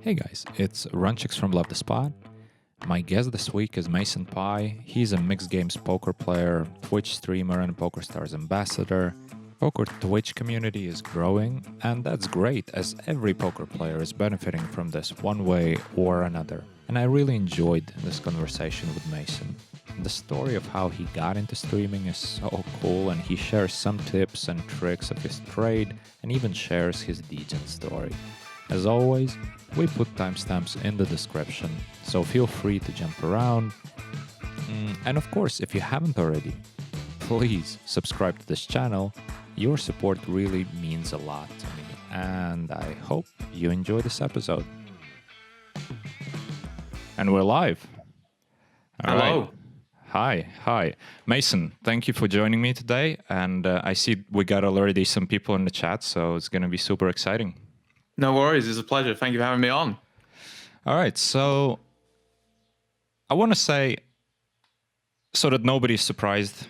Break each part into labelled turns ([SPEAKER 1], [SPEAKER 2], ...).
[SPEAKER 1] Hey guys, it's Runchuks from Love the Spot. My guest this week is Mason Pye. He's a mixed games poker player, Twitch streamer, and PokerStars ambassador. Poker Twitch community is growing, and that's great as every poker player is benefiting from this one way or another. And I really enjoyed this conversation with Mason. The story of how he got into streaming is so cool, and he shares some tips and tricks of his trade and even shares his DJing story. As always, we put timestamps in the description, so feel free to jump around. And of course, if you haven't already, please subscribe to this channel. Your support really means a lot to me, and I hope you enjoy this episode. And we're live. All
[SPEAKER 2] Hello.
[SPEAKER 1] Right. Hi. Mason, thank you for joining me today. And I see we got already some people in the chat, so it's going to be super exciting.
[SPEAKER 2] No worries. It's a pleasure. Thank you for having me on.
[SPEAKER 1] All right. So I want to say, so that nobody's surprised,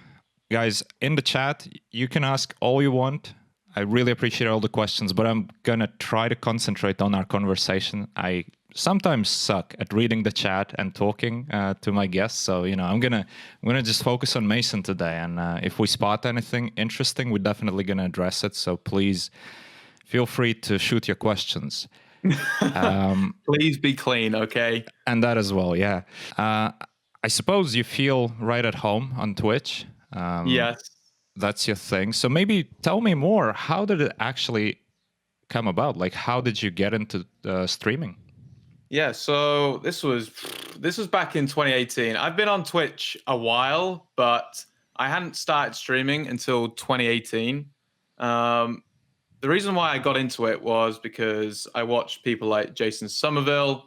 [SPEAKER 1] guys, in the chat, you can ask all you want. I really appreciate all the questions, but I'm going to try to concentrate on our conversation. I sometimes suck at reading the chat and talking to my guests. So, I'm going to just focus on Mason today. And if we spot anything interesting, we're definitely going to address it. So please feel free to shoot your questions.
[SPEAKER 2] Please be clean, okay?
[SPEAKER 1] And that as well, yeah. I suppose you feel right at home on Twitch.
[SPEAKER 2] Yes.
[SPEAKER 1] That's your thing. So maybe tell me more. How did it actually come about? Like, how did you get into streaming?
[SPEAKER 2] Yeah, so this was back in 2018. I've been on Twitch a while, but I hadn't started streaming until 2018. The reason why I got into it was because I watched people like Jason Somerville,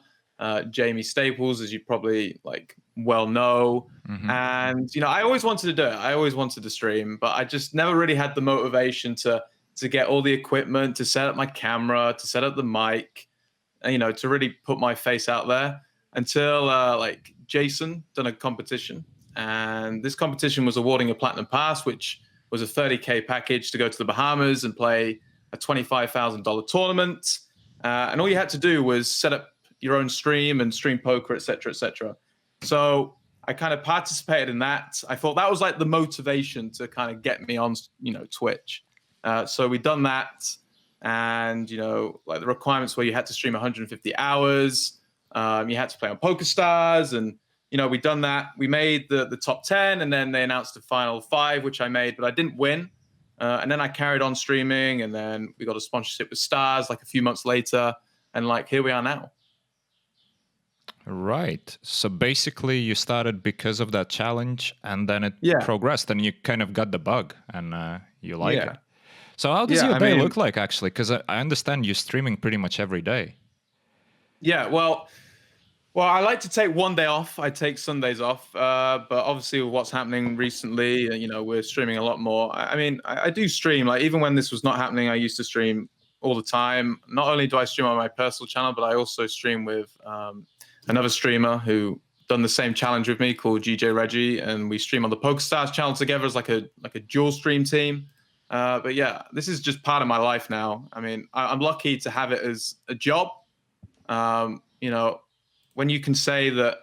[SPEAKER 2] Jamie Staples, as you probably well know.
[SPEAKER 1] Mm-hmm.
[SPEAKER 2] And, I always wanted to do it. I always wanted to stream, but I just never really had the motivation to get all the equipment, to set up my camera, to set up the mic, and, to really put my face out there until Jason done a competition. And this competition was awarding a platinum pass, which was a $30K package to go to the Bahamas and play a $25,000 tournament. And all you had to do was set up your own stream and stream poker, et cetera, et cetera. So I kind of participated in that. I thought that was like the motivation to kind of get me on, Twitch. So we done that. And, the requirements were you had to stream 150 hours. You had to play on PokerStars. And, we done that. We made the top 10, and then they announced the final 5, which I made, but I didn't win. And then I carried on streaming, and then we got a sponsorship with Stars a few months later. And here we are now.
[SPEAKER 1] Right. So basically you started because of that challenge, and then it progressed, and you kind of got the bug, and you like it. So how does your day look like, actually? Because I understand you're streaming pretty much every day.
[SPEAKER 2] Yeah, well, I like to take one day off. I take Sundays off. But obviously with what's happening recently, we're streaming a lot more. I do stream. Even when this was not happening, I used to stream all the time. Not only do I stream on my personal channel, but I also stream with another streamer who done the same challenge with me called GJ Reggie, and we stream on the PokerStars channel together as like a dual stream team. But yeah, this is just part of my life now. I'm lucky to have it as a job. When you can say that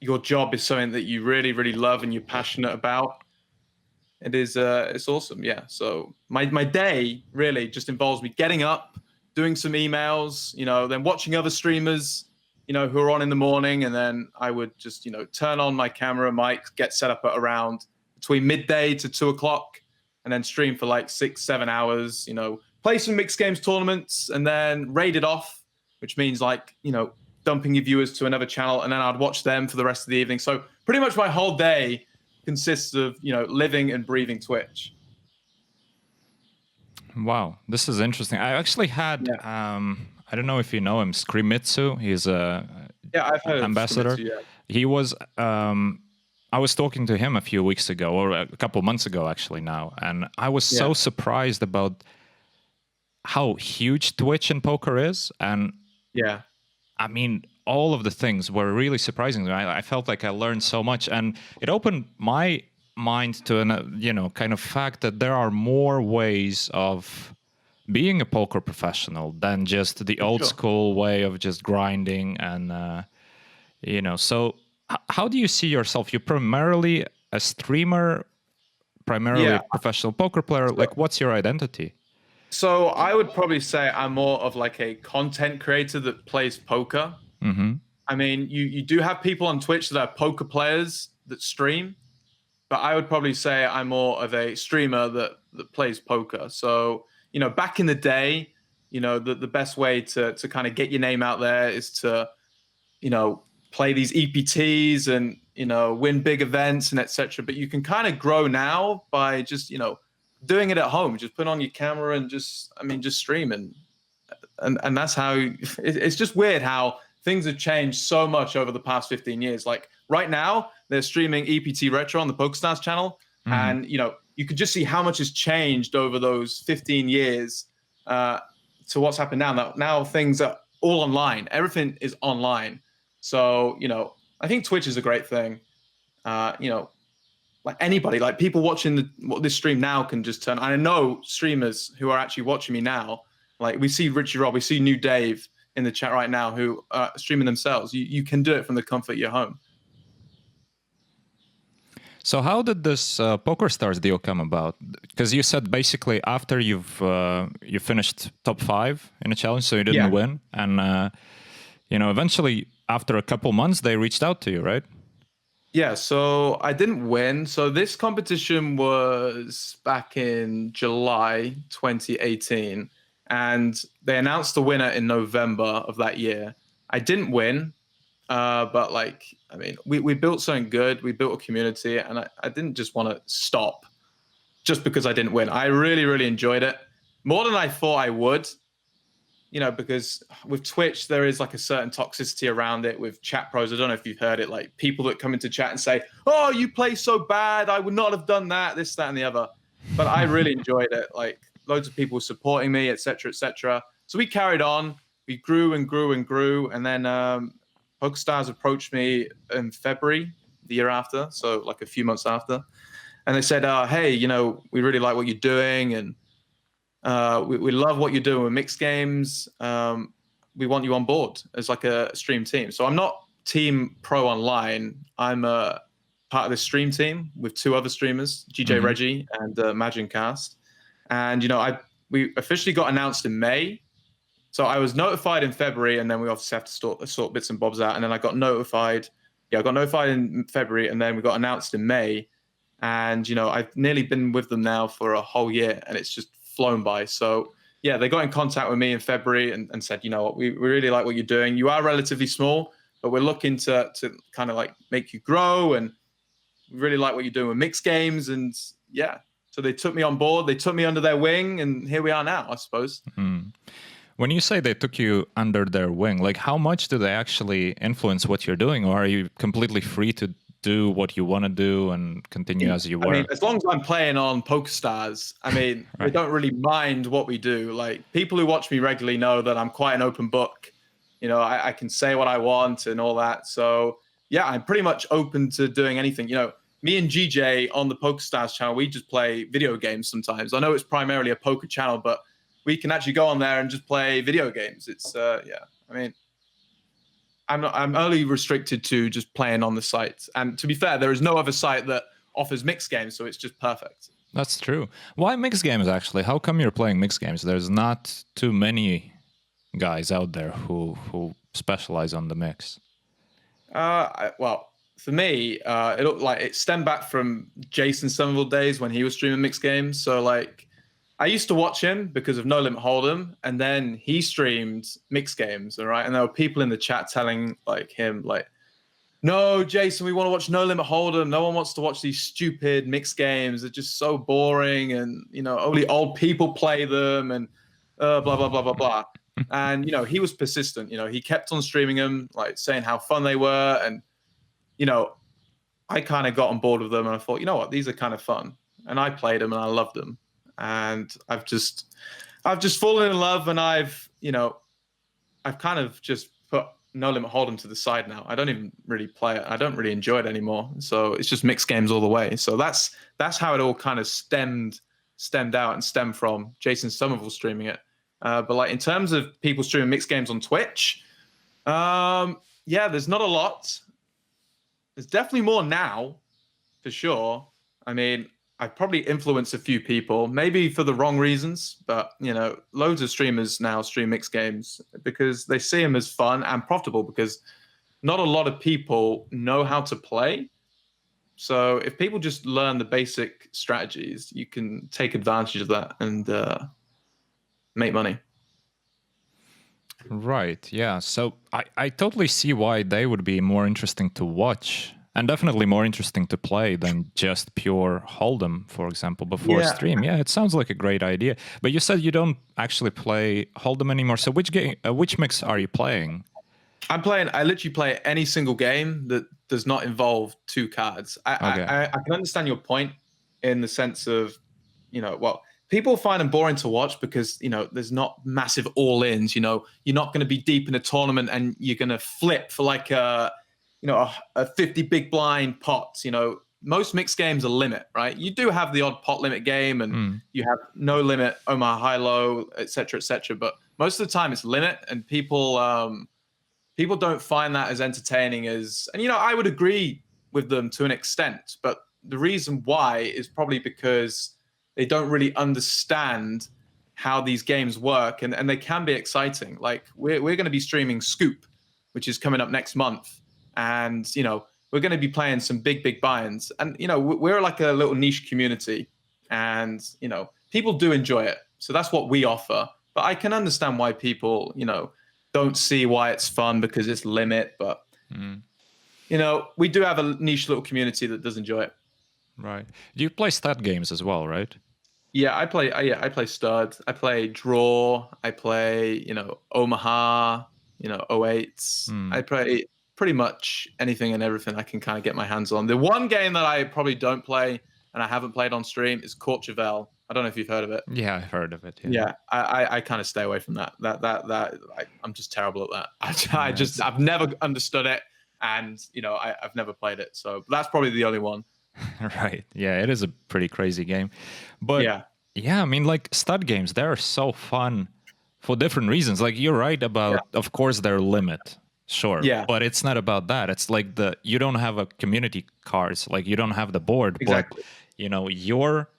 [SPEAKER 2] your job is something that you really, really love and you're passionate about, it's awesome. Yeah. So my day really just involves me getting up, doing some emails, then watching other streamers, who are on in the morning. And then I would just, turn on my camera, mic, get set up at around between midday to 2 o'clock, and then stream for 6-7 hours, play some mixed games tournaments, and then raid it off, which means dumping your viewers to another channel, and then I'd watch them for the rest of the evening. So pretty much my whole day consists of, living and breathing Twitch.
[SPEAKER 1] Wow, this is interesting. I actually had, I don't know if you know him, Skrimitsu. He's a
[SPEAKER 2] I've heard
[SPEAKER 1] ambassador.
[SPEAKER 2] Of Skrimitsu, yeah.
[SPEAKER 1] He was, I was talking to him a few weeks ago, or a couple months ago actually now, and I was so surprised about how huge Twitch and poker is. And all of the things were really surprising. I felt like I learned so much, and it opened my mind to an kind of fact that there are more ways of being a poker professional than just the old
[SPEAKER 2] Sure.
[SPEAKER 1] school way of just grinding and so how do you see yourself? You're primarily a streamer, primarily
[SPEAKER 2] Yeah.
[SPEAKER 1] a professional poker player. Like, what's your identity?
[SPEAKER 2] So I would probably say I'm more of like a content creator that plays poker.
[SPEAKER 1] Mm-hmm.
[SPEAKER 2] I mean, you do have people on Twitch that are poker players that stream, but I would probably say I'm more of a streamer that plays poker. So, back in the day, the best way to kind of get your name out there is to, play these EPTs and, win big events and etc. But you can kind of grow now by just, doing it at home, just put on your camera and just stream and that's how it's just weird how things have changed so much over the past 15 years. Like right now, they're streaming EPT Retro on the PokerStars channel.
[SPEAKER 1] Mm-hmm.
[SPEAKER 2] And, you could just see how much has changed over those 15 years to what's happened now. Now things are all online. Everything is online. So, I think Twitch is a great thing. Like anybody, like people watching this stream now can just turn. I know streamers who are actually watching me now. Like we see Richie Rob, we see New Dave in the chat right now who are streaming themselves. You can do it from the comfort of your home.
[SPEAKER 1] So how did this PokerStars deal come about? Because you said basically after you finished top 5 in a challenge, so you didn't win, and eventually after a couple months they reached out to you, right?
[SPEAKER 2] Yeah, so I didn't win. So this competition was back in July 2018, and they announced the winner in November of that year. I didn't win, but we built something good. We built a community, and I didn't just want to stop just because I didn't win. I really, really enjoyed it, more than I thought I would. Because with Twitch, there is like a certain toxicity around it with chat pros. I don't know if you've heard it, like people that come into chat and say, "Oh, you play so bad. I would not have done that, this, that, and the other." But I really enjoyed it. Like loads of people supporting me, etc., etc. So we carried on. We grew and grew and grew. And then PokerStars approached me in February, the year after. So like a few months after. And they said, hey, we really like what you're doing. And we love what you're doing with mixed games. We want you on board as like a stream team. So I'm not team pro online. I'm a part of the stream team with 2 other streamers, GJ Reggie and Magincast. And we officially got announced in May. So I was notified in February, and then we obviously have to sort bits and bobs out. And then I got notified. Yeah, I got notified in February, and then we got announced in May. And I've nearly been with them now for a whole year, and it's just flown by. So yeah, they got in contact with me in February and said, what, we really like what you're doing. You are relatively small, but we're looking to kind of like make you grow, and we really like what you're doing with mixed games. And yeah, so they took me on board, they took me under their wing, and here we are now, I suppose.
[SPEAKER 1] Mm. When you say they took you under their wing, like how much do they actually influence what you're doing, or are you completely free to do what you want to do and continue as you were?
[SPEAKER 2] I mean, as long as I'm playing on PokerStars, right. They don't really mind what we do. Like people who watch me regularly know that I'm quite an open book. I can say what I want and all that. So yeah, I'm pretty much open to doing anything. Me and GJ on the PokerStars channel, we just play video games sometimes. I know it's primarily a poker channel, but we can actually go on there and just play video games. It's I'm only restricted to just playing on the site. And to be fair, there is no other site that offers mixed games, so it's just perfect.
[SPEAKER 1] That's true. Why mixed games, actually? How come you're playing mixed games? There's not too many guys out there who specialize on the mix.
[SPEAKER 2] Well, for me, it looked like it stemmed back from Jason Somerville days when he was streaming mixed games. So like I used to watch him because of No Limit Hold'em, and then he streamed mixed games, all right? And there were people in the chat telling him, no, Jason, we want to watch No Limit Hold'em. No one wants to watch these stupid mixed games. They're just so boring, and, only old people play them, and blah, blah, blah, blah, blah. And, he was persistent. He kept on streaming them, saying how fun they were. And, I kind of got on board with them, and I thought, you know what, these are kind of fun. And I played them, and I loved them. And I've just fallen in love, and I've kind of just put No Limit Hold'em to the side now. I don't even really play it. I don't really enjoy it anymore. So it's just mixed games all the way. So that's how it all kind of stemmed stem from Jason Somerville streaming it. But like in terms of people streaming mixed games on Twitch, there's not a lot. There's definitely more now, for sure. I mean, I've probably influenced a few people, maybe for the wrong reasons, but loads of streamers now stream mixed games because they see them as fun and profitable, because not a lot of people know how to play. So if people just learn the basic strategies, you can take advantage of that and make money.
[SPEAKER 1] Right, yeah. So I totally see why they would be more interesting to watch, and definitely more interesting to play than just pure Hold'em, for example, before stream. Yeah, it sounds like a great idea. But you said you don't actually play Hold'em anymore. So which mix are you playing?
[SPEAKER 2] I literally play any single game that does not involve two cards. I can understand your point in the sense of, people find them boring to watch because, there's not massive all-ins. You're not going to be deep in a tournament and you're going to flip for like a 50 big blind pots. Most mixed games are limit, right? You do have the odd pot limit game, and you have no limit, Omaha high low, et cetera, but most of the time it's limit, and people don't find that as entertaining as, and I would agree with them to an extent, but the reason why is probably because they don't really understand how these games work, and they can be exciting. Like we're going to be streaming Scoop, which is coming up next month, and we're going to be playing some big buy-ins, and we're like a little niche community, and people do enjoy it, so that's what we offer. But I can understand why people don't see why it's fun because it's limit, but we do have a niche little community that does enjoy it.
[SPEAKER 1] Right. Do you play stud games as well, right?
[SPEAKER 2] Yeah, I play stud. I play draw. I play, Omaha, 08s. I play pretty much anything and everything I can kind of get my hands on. The one game that I probably don't play and I haven't played on stream is Courchevel. I don't know if you've heard of it.
[SPEAKER 1] Yeah, I've heard of it.
[SPEAKER 2] Yeah, I kind of stay away from that. I'm just terrible at that. I've never understood it, and I've never played it. So that's probably the only one.
[SPEAKER 1] Right. Yeah, it is a pretty crazy game. But yeah, I mean, like stud games, they're so fun for different reasons. Like you're right about, of course, their limit. Sure. Yeah. But it's not about that. It's like you don't have a community cards, like you don't have the board.
[SPEAKER 2] Exactly.
[SPEAKER 1] But, your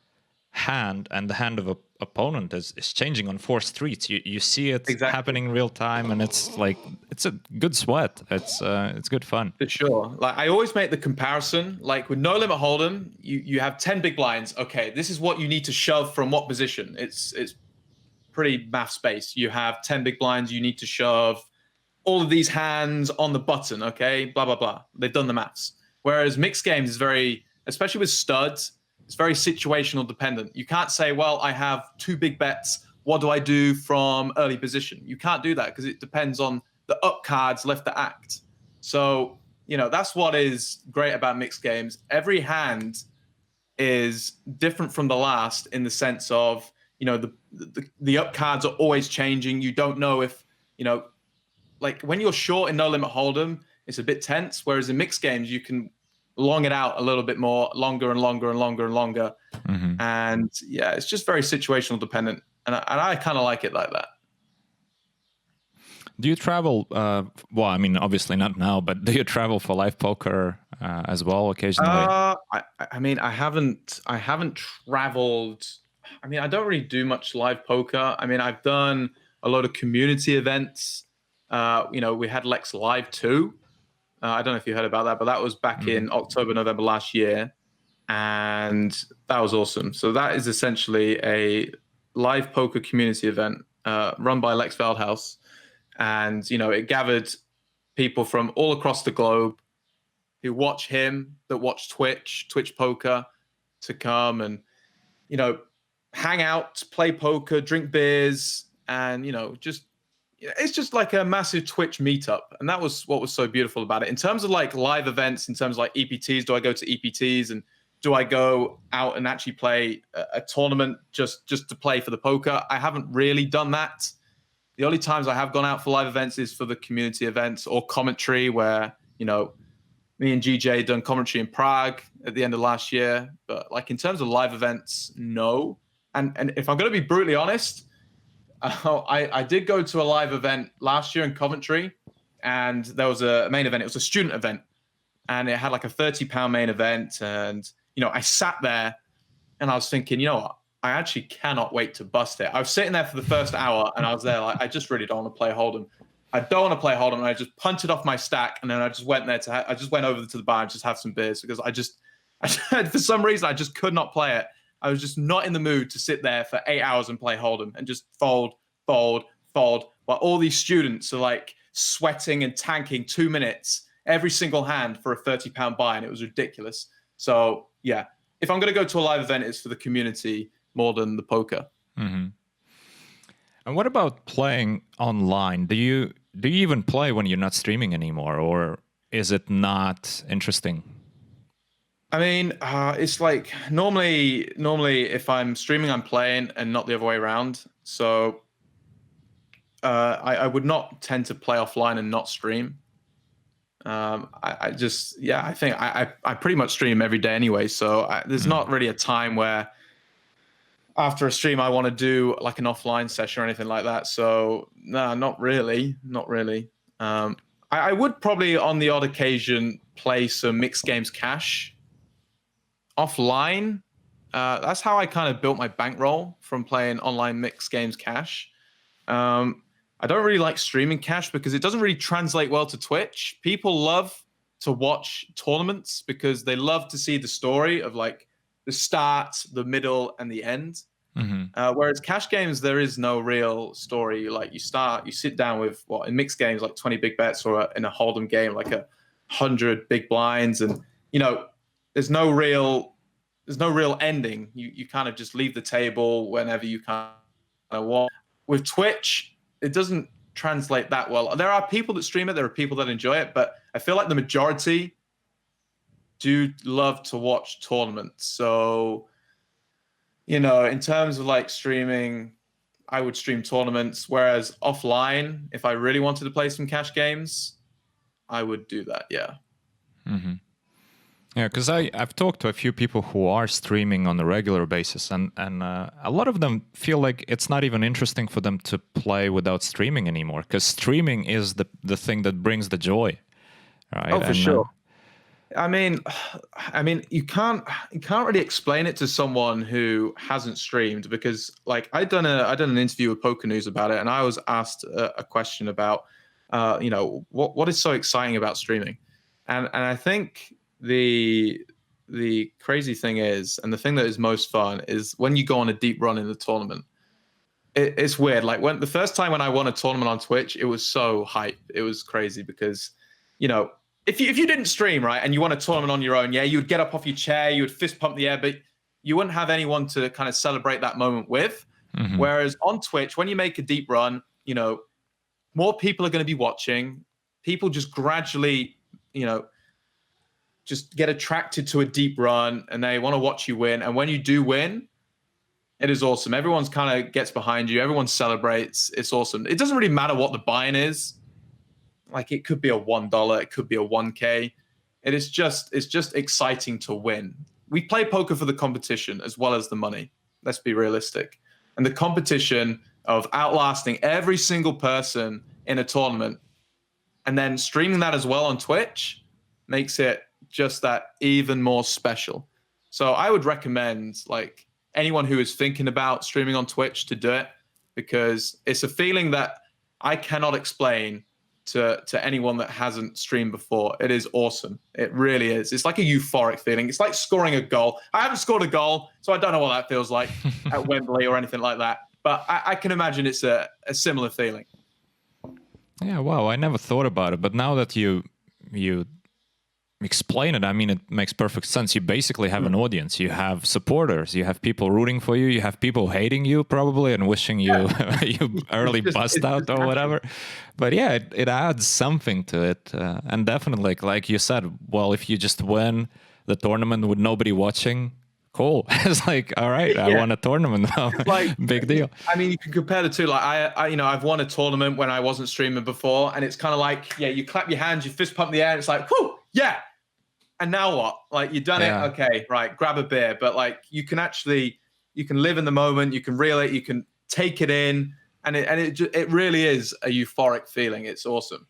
[SPEAKER 1] hand and the hand of a opponent is changing on 4 streets. You see it happening real time, and it's like it's a good sweat. It's good fun.
[SPEAKER 2] For sure. Like I always make the comparison, like with no limit Hold'em, you have 10 big blinds. Okay, this is what you need to shove from what position. It's pretty math based. You have 10 big blinds, you need to shove all of these hands on the button, okay? Blah blah blah. They've done the maths. Whereas mixed games is very, especially with studs, it's very situational dependent. You can't say, well, I have 2 big bets. What do I do from early position? You can't do that because it depends on the up cards left to act. So, that's what is great about mixed games. Every hand is different from the last in the sense of, the up cards are always changing. You don't know if, like when you're short in no limit Hold'em, it's a bit tense. Whereas in mixed games, you can long it out a little bit more, longer and longer and longer and longer. Mm-hmm. And yeah, it's just very situational dependent. And I kind of like it like that.
[SPEAKER 1] Do you travel? Well, I mean, obviously not now, but do you travel for live poker as well occasionally?
[SPEAKER 2] I haven't traveled. I mean, I don't really do much live poker. I mean, I've done a lot of community events. We had Lex Live too. I don't know if you heard about that, but that was back in October, November last year. And that was awesome. So that is essentially a live poker community event run by Lex Veldhouse. And, it gathered people from all across the globe who watch him, that watch Twitch poker, to come and, hang out, play poker, drink beers, and, it's just like a massive Twitch meetup. And that was what was so beautiful about it. In terms of like live events, in terms of like EPTs, do I go to EPTs and do I go out and actually play a tournament just to play for the poker? I haven't really done that. The only times I have gone out for live events is for the community events or commentary where, me and GJ done commentary in Prague at the end of last year. But like in terms of live events, no. And if I'm going to be brutally honest, I did go to a live event last year in Coventry, and there was a main event. It was a student event, and it had like a £30 main event. And, I sat there and I was thinking, you know what? I actually cannot wait to bust it. I was sitting there for the first hour and I was there like, I just really don't want to play Hold'em. I don't want to play Hold'em. And I just punted off my stack. And then I just went there I just went over to the bar and just have some beers because for some reason, I just could not play it. I was just not in the mood to sit there for 8 hours and play Hold'em and just fold, while all these students are like sweating and tanking 2 minutes every single hand for a £30 buy. And it was ridiculous. So yeah, if I'm going to go to a live event, it's for the community more than the poker.
[SPEAKER 1] Mm-hmm. And what about playing online? Do you even play when you're not streaming anymore, or is it not interesting?
[SPEAKER 2] I mean, it's like normally if I'm streaming, I'm playing and not the other way around. So I would not tend to play offline and not stream. I think I pretty much stream every day anyway. So there's not really a time where after a stream I want to do like an offline session or anything like that. So no, not really. I would probably on the odd occasion play some mixed games cash offline. That's how I kind of built my bankroll from playing online mixed games cash. I don't really like streaming cash because it doesn't really translate well to Twitch. People love to watch tournaments because they love to see the story of like the start, the middle, and the end. Mm-hmm. Whereas cash games, there is no real story. Like you sit down with in mixed games like 20 big bets, or in a Hold'em game like 100 big blinds, and there's no real ending. You kind of just leave the table whenever you kind of want. With Twitch, it doesn't translate that well. There are people that stream it, there are people that enjoy it, but I feel like the majority do love to watch tournaments. So, in terms of like streaming, I would stream tournaments, whereas offline, if I really wanted to play some cash games, I would do that, yeah.
[SPEAKER 1] Mm-hmm. Yeah, because I've talked to a few people who are streaming on a regular basis, and a lot of them feel like it's not even interesting for them to play without streaming anymore, because streaming is the thing that brings the joy, right?
[SPEAKER 2] Oh, for sure. I mean, you can't really explain it to someone who hasn't streamed, because like I done an interview with Poker News about it, and I was asked a question about what is so exciting about streaming, and I think the crazy thing is, and the thing that is most fun is when you go on a deep run in the tournament. It's weird. Like when the first time when I won a tournament on Twitch, it was so hype. It was crazy because, if you didn't stream, right, and you won a tournament on your own, yeah, you would get up off your chair, you would fist pump the air, but you wouldn't have anyone to kind of celebrate that moment with. Mm-hmm. Whereas on Twitch, when you make a deep run, more people are going to be watching. People just gradually, just get attracted to a deep run and they want to watch you win. And when you do win, it is awesome. Everyone's kind of gets behind you. Everyone celebrates. It's awesome. It doesn't really matter what the buy-in is. Like it could be a $1, it could be a 1K. It's just exciting to win. We play poker for the competition as well as the money. Let's be realistic. And the competition of outlasting every single person in a tournament and then streaming that as well on Twitch makes it just that even more special. So I would recommend like anyone who is thinking about streaming on Twitch to do it, because it's a feeling that I cannot explain to anyone that hasn't streamed before. It is awesome. It really is. It's like a euphoric feeling. It's like scoring a goal. I haven't scored a goal, so I don't know what that feels like at Wembley or anything like that. But I can imagine it's a similar feeling.
[SPEAKER 1] Yeah, wow. I never thought about it. But now that you explain it, I mean, it makes perfect sense. You basically have an audience. You have supporters. You have people rooting for you. You have people hating you probably and wishing you you early bust out or whatever. But yeah, it adds something to it. And definitely, like you said, well, if you just win the tournament with nobody watching, cool. It's like, all right, I won a tournament. Like, big deal.
[SPEAKER 2] I mean, you can compare the two. Like I've won a tournament when I wasn't streaming before, and it's kind of like, yeah, you clap your hands, you fist pump the air, and it's like, whoo, yeah. And now what? Like you've done it. Okay, right. Grab a beer. But like you can actually live in the moment, you can reel it, you can take it in, and it really is a euphoric feeling. It's awesome.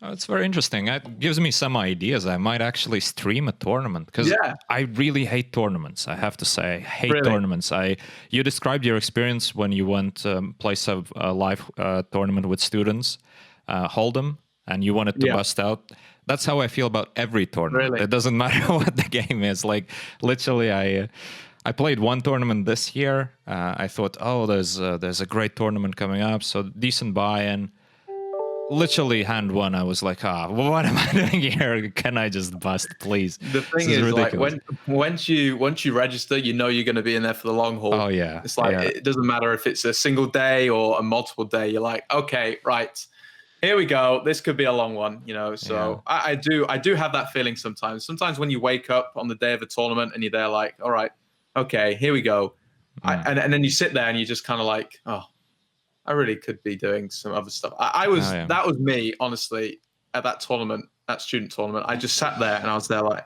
[SPEAKER 1] Oh, it's very interesting. It gives me some ideas. I might actually stream a tournament because I really hate tournaments. I have to say, I hate tournaments. You described your experience when you went play a live tournament with students, Hold'em, and you wanted to bust out. That's how I feel about every tournament. Really? It doesn't matter what the game is. Like literally, I played one tournament this year. I thought, oh, there's a great tournament coming up, so decent buy-in. Literally hand one, I was like, what am I doing here? Can I just bust, please?
[SPEAKER 2] The thing is like once you register, you know you're going to be in there for the long haul.
[SPEAKER 1] Oh yeah,
[SPEAKER 2] it's like it doesn't matter if it's a single day or a multiple day. You're like, okay, right, here we go. This could be a long one, you know. So I do have that feeling sometimes. Sometimes when you wake up on the day of a tournament and you're there, like, all right, okay, here we go, and then you sit there and you're just kind of like, oh, I really could be doing some other stuff. That was me, honestly, at that tournament, that student tournament. I just sat there and I was there like,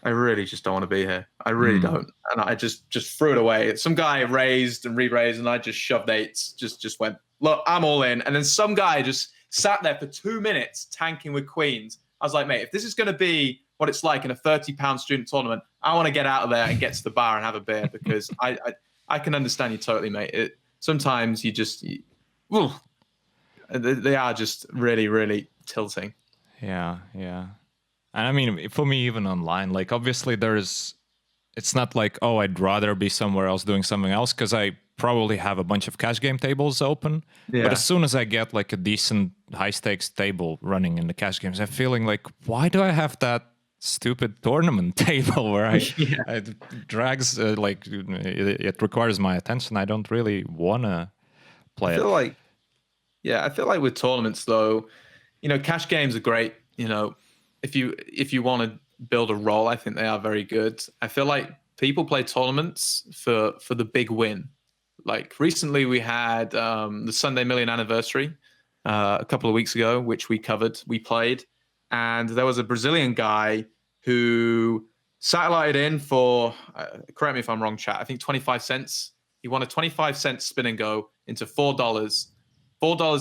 [SPEAKER 2] I really just don't want to be here. I really don't. And I just threw it away. Some guy raised and re-raised and I just shoved eights, just went, look, I'm all in. And then some guy just sat there for 2 minutes tanking with queens. I was like, mate, if this is going to be what it's like in a 30-pound student tournament, I want to get out of there and get to the bar and have a beer because I can understand you totally, mate. Sometimes you just, they are just really, really tilting.
[SPEAKER 1] Yeah. And I mean, for me, even online, like obviously it's not like, oh, I'd rather be somewhere else doing something else because I probably have a bunch of cash game tables open. Yeah. But as soon as I get like a decent high stakes table running in the cash games, I'm feeling like, why do I have that stupid tournament table where it drags it requires my attention. I don't really want to play
[SPEAKER 2] I feel like with tournaments though, you know, cash games are great. You know, if you want to build a roll, I think they are very good. I feel like people play tournaments for the big win. Like recently we had the Sunday Million anniversary a couple of weeks ago, which we played, and there was a Brazilian guy who satellited in for, correct me if I'm wrong, chat, I think 25 cents. He won a 25-cent spin and go into $4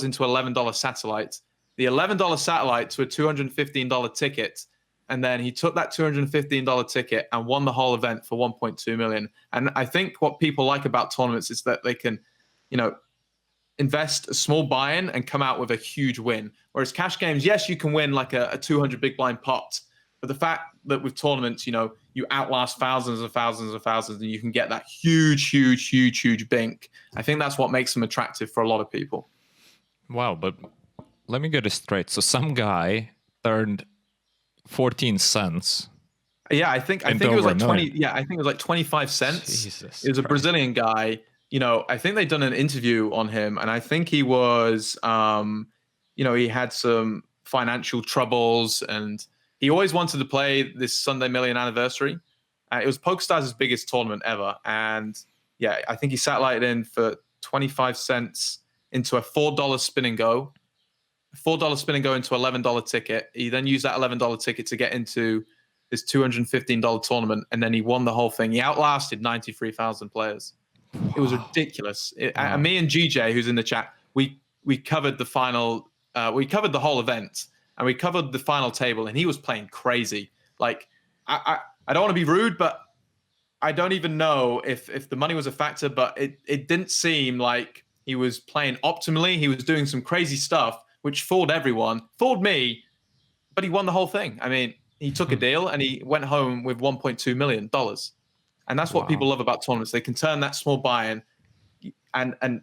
[SPEAKER 2] into $11 satellite. The $11 satellite to a $215 ticket. And then he took that $215 ticket and won the whole event for 1.2 million. And I think what people like about tournaments is that they can, you know, invest a small buy-in and come out with a huge win. Whereas cash games, yes, you can win like a 200 big blind pot. But the fact that with tournaments, you know, you outlast thousands and thousands and thousands and you can get that huge bink. I think that's what makes them attractive for a lot of people.
[SPEAKER 1] Wow, but let me get it straight. So some guy turned 14 cents.
[SPEAKER 2] Yeah, I think it was like 20. Yeah, I think it was like 25 cents. Jesus, it was a Brazilian guy. You know, I think they'd done an interview on him, and I think he was, you know, he had some financial troubles, and he always wanted to play this Sunday Million anniversary. It was PokerStars' biggest tournament ever, and yeah, I think he satellited in for 25 cents into a $4 spin and go. $4 spin and go into $11 ticket. He then used that $11 ticket to get into this $215 tournament, and then he won the whole thing. He outlasted 93,000 players. Wow. It was ridiculous. And me and GJ, who's in the chat, we covered the final. We covered the whole event, and we covered the final table, and he was playing crazy. Like I don't want to be rude, but I don't even know if the money was a factor, but it didn't seem like he was playing optimally. He was doing some crazy stuff, which fooled everyone, fooled me, but he won the whole thing. I mean, he took a deal and he went home with $1.2 million. And that's what people love about tournaments. They can turn that small buy-in and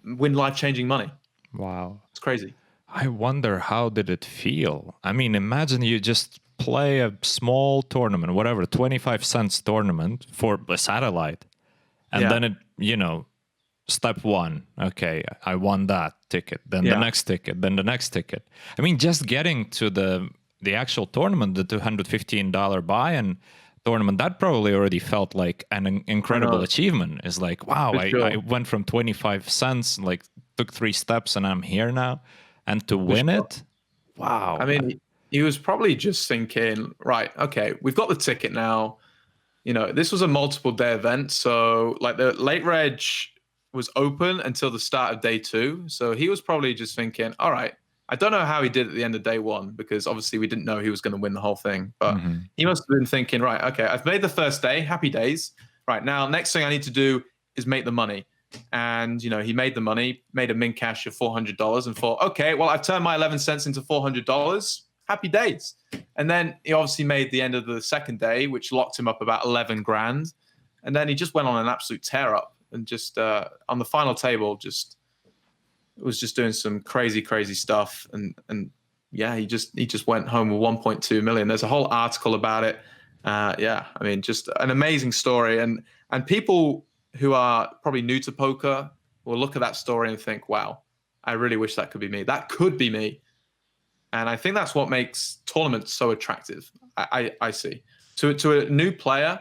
[SPEAKER 2] win life-changing money.
[SPEAKER 1] Wow.
[SPEAKER 2] It's crazy.
[SPEAKER 1] I wonder, how did it feel? I mean, imagine you just play a small tournament, whatever, 25 cents tournament for a satellite. And then it, you know, step one, okay, I won that ticket, then the next ticket, then the next ticket. I mean, just getting to the actual tournament, the $215 buy-in tournament, that probably already felt like an incredible achievement. It's like, wow, I went from 25 cents, like took 3 steps and I'm here now. And to win it, wow.
[SPEAKER 2] I mean, he was probably just thinking, right, okay, we've got the ticket now. this was a multiple day event. So like the late reg was open until the start of day 2. So he was probably just thinking, all right, I don't know how he did at the end of day 1, because obviously we didn't know he was going to win the whole thing. But he must have been thinking, right, okay, I've made the first day, happy days. Right, now next thing I need to do is make the money. And, he made the money, made a min cash of $400 and thought, okay, well, I've turned my 11 cents into $400. Happy days. And then he obviously made the end of the second day, which locked him up about 11 grand. And then he just went on an absolute tear up and just on the final table, was just doing some crazy stuff. And yeah, he just went home with 1.2 million. There's a whole article about it. Yeah, I mean, just an amazing story. And people who are probably new to poker will look at that story and think, wow, I really wish that could be me. That could be me. And I think that's what makes tournaments so attractive. I see. To a new player,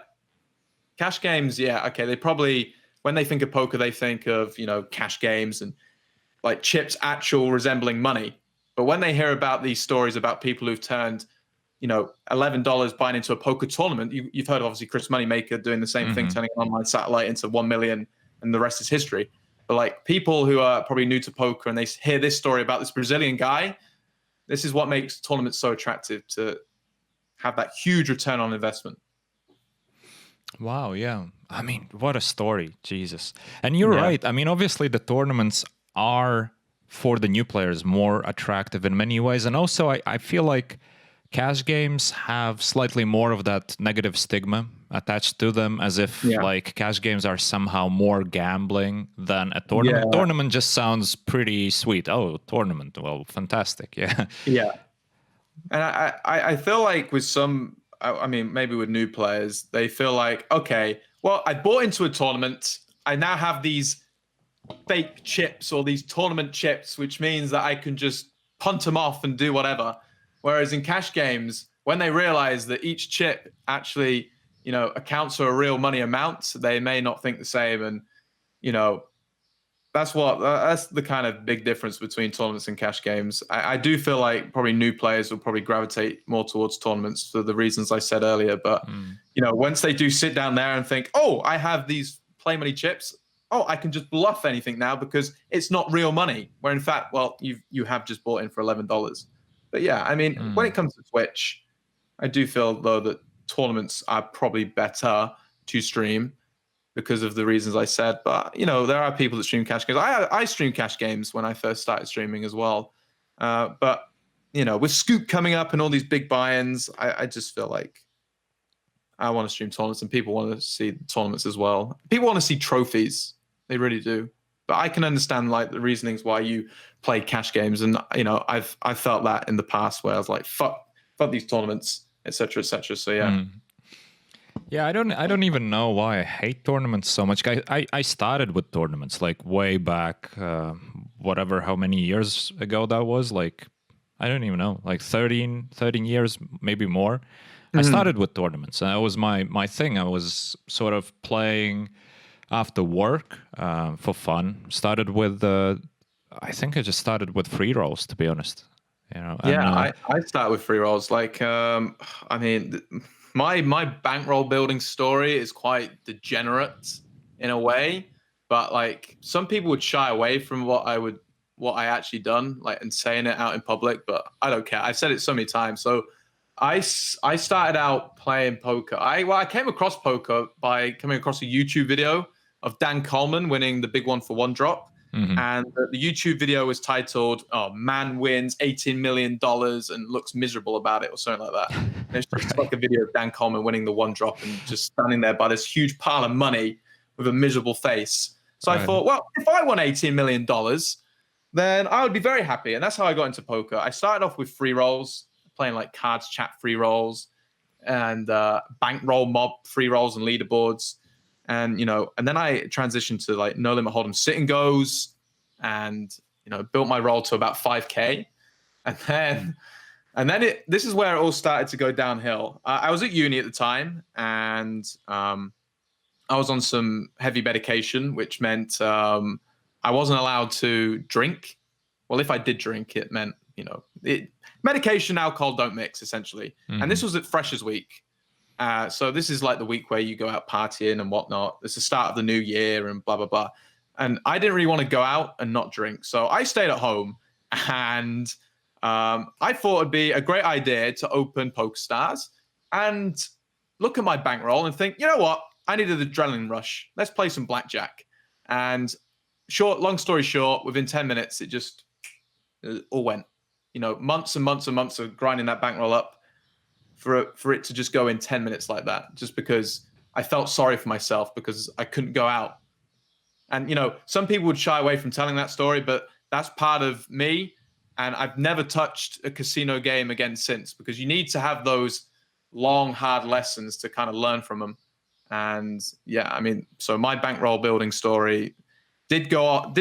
[SPEAKER 2] cash games, yeah, okay, they probably, when they think of poker, they think of, cash games and like chips actual resembling money. But when they hear about these stories about people who've turned, $11 buying into a poker tournament, you've heard of obviously Chris Moneymaker doing the same thing, turning an online satellite into 1 million, and the rest is history. But like people who are probably new to poker and they hear this story about this Brazilian guy, this is what makes tournaments so attractive, to have that huge return on investment.
[SPEAKER 1] Wow, yeah. I mean, what a story, Jesus. And you're right. I mean, obviously the tournaments are, for the new players, more attractive in many ways. And also I feel like cash games have slightly more of that negative stigma attached to them, as if like cash games are somehow more gambling than a tournament. Tournament just sounds pretty sweet. Oh, tournament. Well, fantastic. Yeah.
[SPEAKER 2] Yeah. And I feel like with some, I mean, maybe with new players, they feel like, okay, well, I bought into a tournament. I now have these fake chips or these tournament chips, which means that I can just punt them off and do whatever. Whereas in cash games, when they realize that each chip actually, accounts for a real money amount, they may not think the same. And, that's the kind of big difference between tournaments and cash games. I do feel like probably new players will probably gravitate more towards tournaments for the reasons I said earlier. But, once they do sit down there and think, oh, I have these play money chips. Oh, I can just bluff anything now because it's not real money. Where in fact, well, you have just bought in for $11. But yeah, I mean, when it comes to Twitch, I do feel though that tournaments are probably better to stream because of the reasons I said. But there are people that stream cash games. I stream cash games when I first started streaming as well. But with Scoop coming up and all these big buy-ins, I just feel like I want to stream tournaments, and people want to see tournaments as well. People want to see trophies. They really do. But I can understand like the reasonings why you play cash games, and I've felt that in the past where I was like, fuck these tournaments, etc., etc. So yeah.
[SPEAKER 1] Yeah, I don't even know why I hate tournaments so much. I started with tournaments like way back, how many years ago that was. Like, I don't even know, like 13 years, maybe more. I started with tournaments, and that was my thing. I was sort of playing after work for fun. Started with I think I just started with free rolls, to be honest.
[SPEAKER 2] I start with free rolls. Like, I mean, my bankroll building story is quite degenerate in a way, but like some people would shy away from what I actually done, like, and saying it out in public. But I don't care. I've said it so many times. So I started out playing poker. I came across poker by coming across a YouTube video of Dan Coleman winning the big one for one drop. And the YouTube video was titled, Man Wins $18 million and Looks Miserable About It, or something like that. And it's just like a video of Dan Coleman winning the one drop and just standing there by this huge pile of money with a miserable face. So I thought, well, if I won $18 million, then I would be very happy. And that's how I got into poker. I started off with free rolls, playing like cards, chat free rolls, and bankroll mob free rolls and leaderboards. And, and then I transitioned to like no limit hold'em sit and goes, and, built my roll to about 5K. And then this is where it all started to go downhill. I was at uni at the time, and I was on some heavy medication, which meant I wasn't allowed to drink. Well, if I did drink, it meant, medication, alcohol don't mix, essentially. And this was at Freshers Week. So this is like the week where you go out partying and whatnot. It's the start of the new year and blah, blah, blah. And I didn't really want to go out and not drink. So I stayed at home, and I thought it'd be a great idea to open PokerStars and look at my bankroll and think, you know what? I needed an adrenaline rush. Let's play some blackjack. And long story short, within 10 minutes, it just all went. Months and months and months of grinding that bankroll up for it to just go in 10 minutes like that, just because I felt sorry for myself because I couldn't go out. And, some people would shy away from telling that story, but that's part of me. And I've never touched a casino game again since, because you need to have those long, hard lessons to kind of learn from them. And yeah, so my bankroll building story did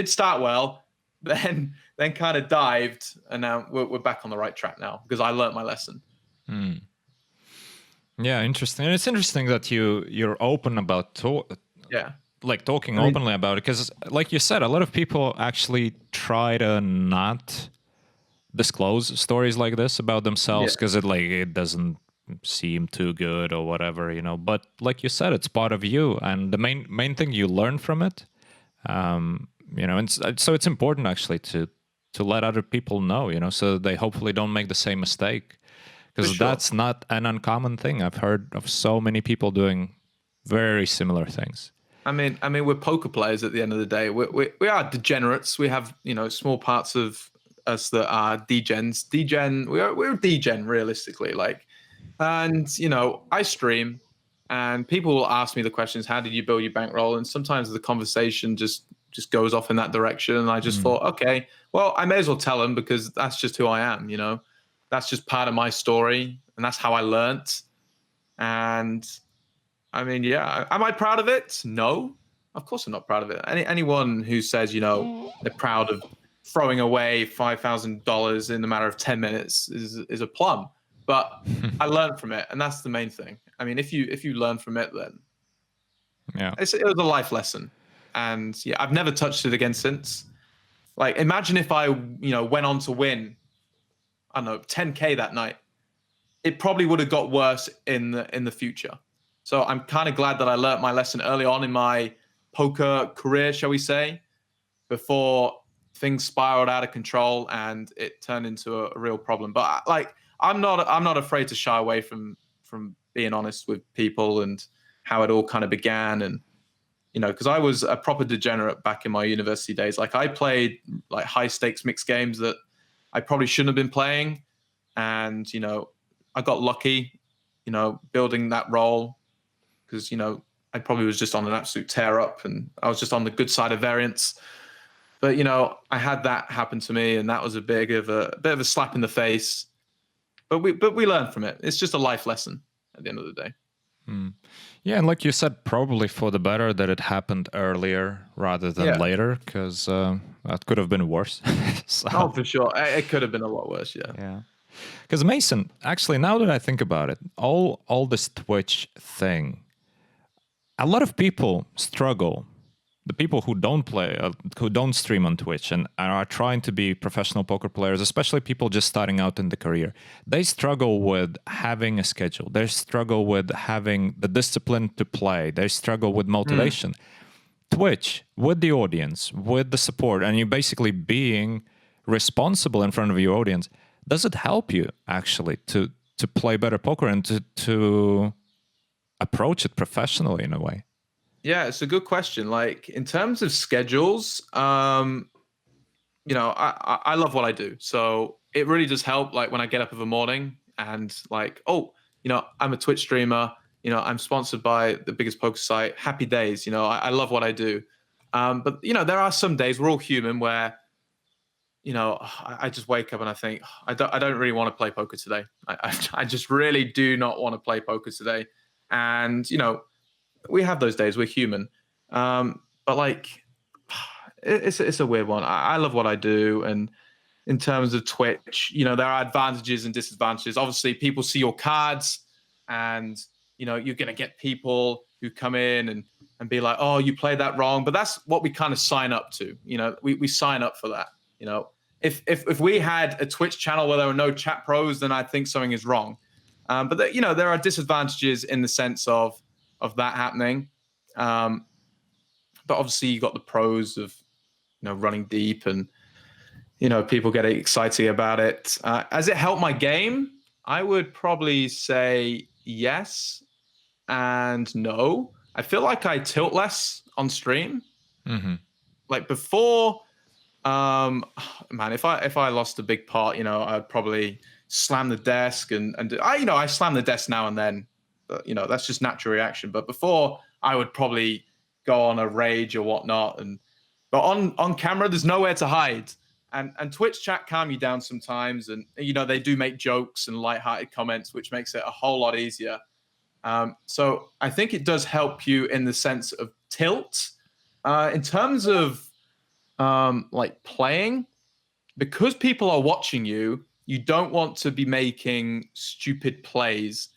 [SPEAKER 2] start well, then kind of dived, and now we're back on the right track now because I learned my lesson.
[SPEAKER 1] Yeah, interesting. And it's interesting that you're open about talking openly about it, because like you said, a lot of people actually try to not disclose stories like this about themselves because it doesn't seem too good or whatever, but like you said, it's part of you, and the main thing you learn from it, and so it's important actually to let other people know, so they hopefully don't make the same mistake, because that's not an uncommon thing. I've heard of so many people doing very similar things.
[SPEAKER 2] We're poker players at the end of the day. We are degenerates. We have, small parts of us that are degens. We're degen realistically, and I stream, and people will ask me the questions, how did you build your bankroll? And sometimes the conversation just goes off in that direction. And I just thought, okay, well, I may as well tell them, because that's just who I am, that's just part of my story, and that's how I learnt. And am I proud of it? No, of course I'm not proud of it. Anyone who says, they're proud of throwing away $5,000 in the matter of 10 minutes is a plum. But I learned from it, and that's the main thing. If you learn from it, then it was a life lesson. And yeah, I've never touched it again since. Imagine if I went on to win, I don't know, 10K that night. It probably would have got worse in the future. So I'm kind of glad that I learned my lesson early on in my poker career, shall we say, before things spiraled out of control and it turned into a real problem. But I'm not afraid to shy away from being honest with people and how it all kind of began. And because I was a proper degenerate back in my university days. I played high stakes mixed games that I probably shouldn't have been playing, and I got lucky, building that role, because I probably was just on an absolute tear up, and I was just on the good side of variance. But I had that happen to me, and that was a bit of a slap in the face. But we learn from it. It's just a life lesson at the end of the day.
[SPEAKER 1] Yeah, and like you said, probably for the better that it happened earlier rather than later, because that could have been worse.
[SPEAKER 2] Oh, for sure. It could have been a lot worse,
[SPEAKER 1] Yeah. Because Mason, actually, now that I think about it, all this Twitch thing, a lot of people struggle. The people who don't play, who don't stream on Twitch and are trying to be professional poker players, especially people just starting out in the career, they struggle with having a schedule. They struggle with having the discipline to play. They struggle with motivation. Twitch, with the audience, with the support, and you basically being responsible in front of your audience, does it help you actually to play better poker and to approach it professionally in a way?
[SPEAKER 2] Yeah, it's a good question. In terms of schedules, I love what I do. So it really does help. When I get up in the morning and I'm a Twitch streamer, I'm sponsored by the biggest poker site, happy days. I love what I do. But there are some days, we're all human, where, I just wake up and I think, I don't really want to play poker today. I just really do not want to play poker today. And, we have those days. We're human. But it's a weird one. I love what I do. And in terms of Twitch, there are advantages and disadvantages. Obviously, people see your cards, and, you're going to get people who come in and be like, oh, you played that wrong. But that's what we kind of sign up to. We sign up for that. If we had a Twitch channel where there were no chat pros, then I think something is wrong. But there are disadvantages in the sense of that happening. But obviously, you got the pros of running deep and people get excited about it. Has it helped my game? I would probably say yes and no. I feel like I tilt less on stream.
[SPEAKER 1] Mm-hmm.
[SPEAKER 2] Like before, man, if I lost a big pot, I'd probably slam the desk and I slam the desk now and then. But, that's just natural reaction. But before, I would probably go on a rage or whatnot. But on camera, there's nowhere to hide. And Twitch chat calm you down sometimes, and they do make jokes and lighthearted comments, which makes it a whole lot easier. So I think it does help you in the sense of tilt. In terms of like playing, because people are watching you, you don't want to be making stupid plays.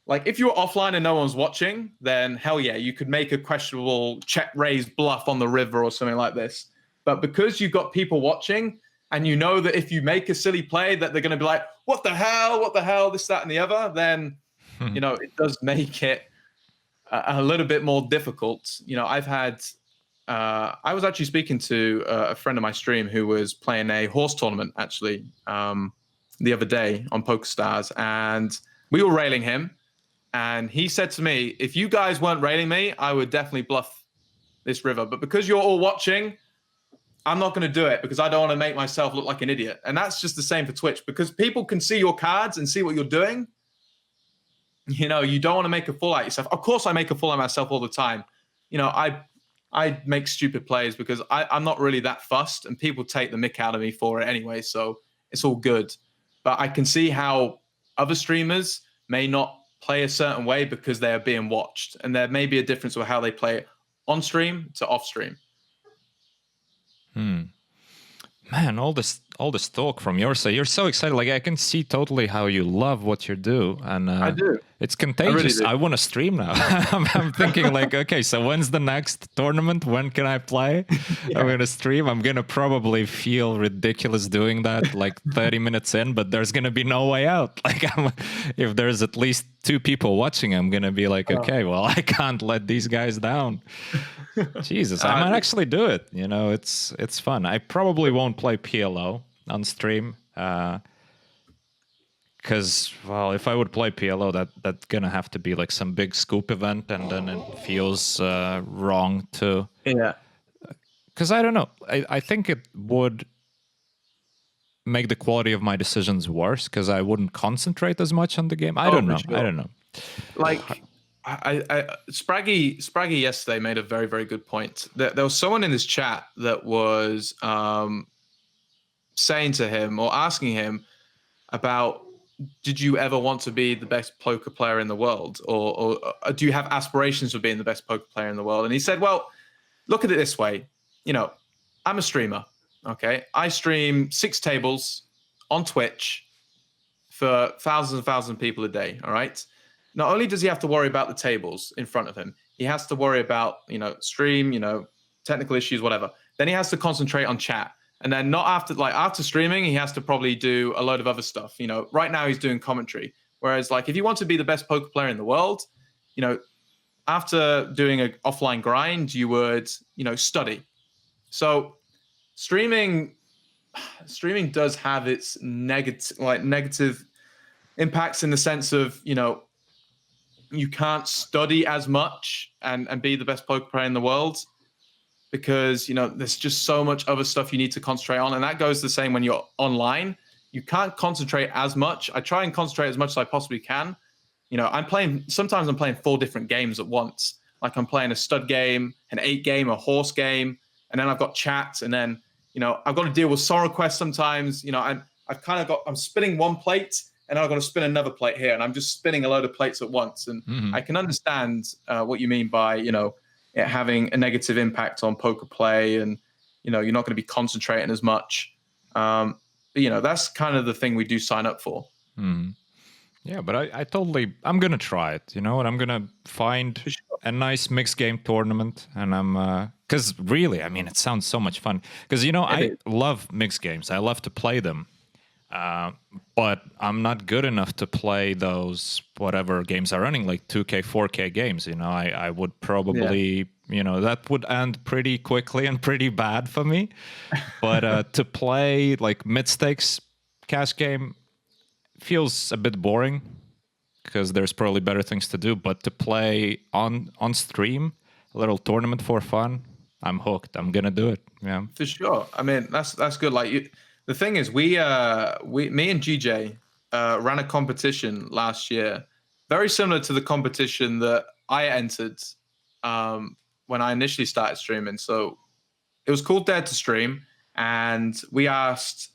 [SPEAKER 2] Like if you're offline and no one's watching, then hell yeah, you could make a questionable check raise bluff on the river or something like this. But because you've got people watching, and you know that if you make a silly play that they're going to be like, what the hell, this, that, and the other, then, it does make it a little bit more difficult. I've had, I was actually speaking to a friend of my stream who was playing a horse tournament, actually, the other day on PokerStars, and we were railing him. And he said to me, if you guys weren't railing me, I would definitely bluff this river. But because you're all watching, I'm not going to do it because I don't want to make myself look like an idiot. And that's just the same for Twitch, because people can see your cards and see what you're doing. You don't want to make a fool out of yourself. Of course, I make a fool out of myself all the time. I make stupid plays because I'm not really that fussed, and people take the mick out of me for it anyway. So it's all good. But I can see how other streamers may not play a certain way because they are being watched. And there may be a difference with how they play on stream to off stream.
[SPEAKER 1] Man, all this talk from your side, you're so excited. Like I can see totally how you love what you do, and
[SPEAKER 2] I do.
[SPEAKER 1] It's contagious. I want to stream now. I'm thinking like, okay, so when's the next tournament? When can I play? Yeah. I'm gonna stream. I'm gonna probably feel ridiculous doing that, like 30 minutes in, but there's gonna be no way out. Like, if there's at least 2 people watching, I'm gonna be like, okay, well, I can't let these guys down. Jesus, I might actually do it. It's fun. I probably won't play PLO on stream. Because, well, if I would play PLO, that's gonna have to be like some big scoop event, and then it feels wrong to.
[SPEAKER 2] Yeah.
[SPEAKER 1] Because I don't know. I think it would make the quality of my decisions worse because I wouldn't concentrate as much on the game. I don't know. Sure. I don't know.
[SPEAKER 2] Like, Spraggy yesterday made a very, very good point. There was someone in his chat that was saying to him or asking him about, did you ever want to be the best poker player in the world? Or do you have aspirations of being the best poker player in the world? And he said, well, look at it this way. I'm a streamer, okay? I stream 6 tables on Twitch for thousands and thousands of people a day, all right? Not only does he have to worry about the tables in front of him, he has to worry about, stream, technical issues, whatever. Then he has to concentrate on chat. And then after streaming, he has to probably do a load of other stuff. Right now he's doing commentary. Whereas like if you want to be the best poker player in the world, after doing an offline grind, you would, study. So streaming does have its negative impacts in the sense of, you can't study as much and be the best poker player in the world. Because, there's just so much other stuff you need to concentrate on. And that goes the same when you're online. You can't concentrate as much. I try and concentrate as much as I possibly can. Sometimes I'm playing 4 different games at once. Like I'm playing a stud game, an 8 game, a horse game. And then I've got chat. And then, I've got to deal with sorrow quest sometimes. I'm spinning one plate and then I've got to spin another plate here. And I'm just spinning a load of plates at once. And I can understand what you mean by, it having a negative impact on poker play, and you're not going to be concentrating as much. But that's kind of the thing we do sign up for.
[SPEAKER 1] Yeah, but I'm gonna try it, and I'm gonna find a nice mixed game tournament, and because really, it sounds so much fun. Because I love mixed games, I love to play them. But I'm not good enough to play those whatever games are running, like 2K, 4K games. I would probably, that would end pretty quickly and pretty bad for me. But to play like mid-stakes cash game feels a bit boring because there's probably better things to do. But to play on stream, a little tournament for fun, I'm hooked. I'm gonna do it. Yeah,
[SPEAKER 2] for sure. I mean, that's good. Like the thing is, me and GJ ran a competition last year, very similar to the competition that I entered when I initially started streaming. So it was called Dare to Stream, and we asked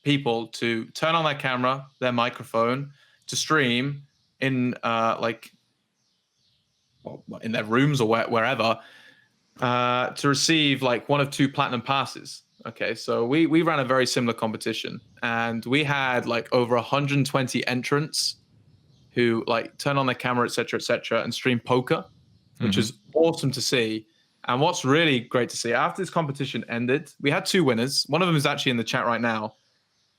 [SPEAKER 2] people to turn on their camera, their microphone, to stream in in their rooms or wherever to receive like one of two platinum passes. Okay, so we ran a very similar competition, and we had like over 120 entrants who like turn on their camera, etc., and stream poker, which is awesome to see. And what's really great to see, after this competition ended, we had two winners. One of them is actually in the chat right now.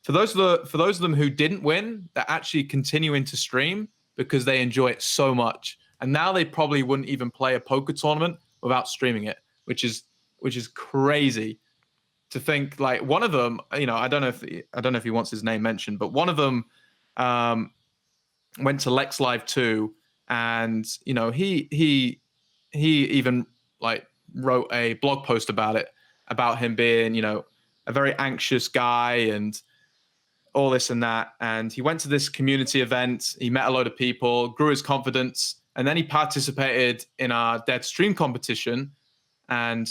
[SPEAKER 2] For those of them who didn't win, they're actually continuing to stream because they enjoy it so much. And now they probably wouldn't even play a poker tournament without streaming it, which is crazy to think. Like one of them, I don't know if he wants his name mentioned, but one of them went to Lex Live 2, and he even like wrote a blog post about him being a very anxious guy and all this and that. And he went to this community event, he met a load of people, grew his confidence, and then he participated in our Dead Stream competition. And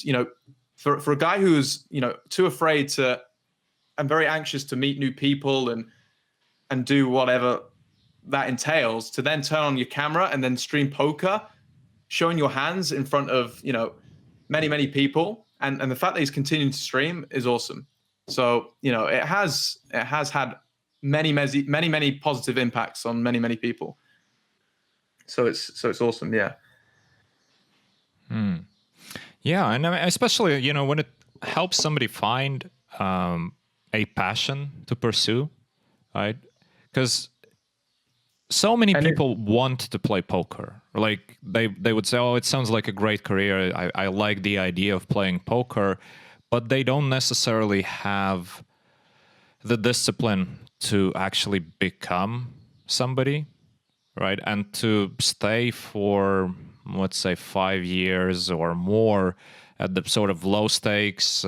[SPEAKER 2] for a guy who's too afraid to and very anxious to meet new people and do whatever that entails, to then turn on your camera and then stream poker, showing your hands in front of many people, and the fact that he's continuing to stream is awesome. So it has had many positive impacts on many people. So it's awesome. Yeah.
[SPEAKER 1] Yeah, and I mean, especially when it helps somebody find a passion to pursue, right? Because so many people want to play poker. Like they would say, "Oh, it sounds like a great career. I like the idea of playing poker," but they don't necessarily have the discipline to actually become somebody, right? And to stay for, let's say, 5 years or more at the sort of low stakes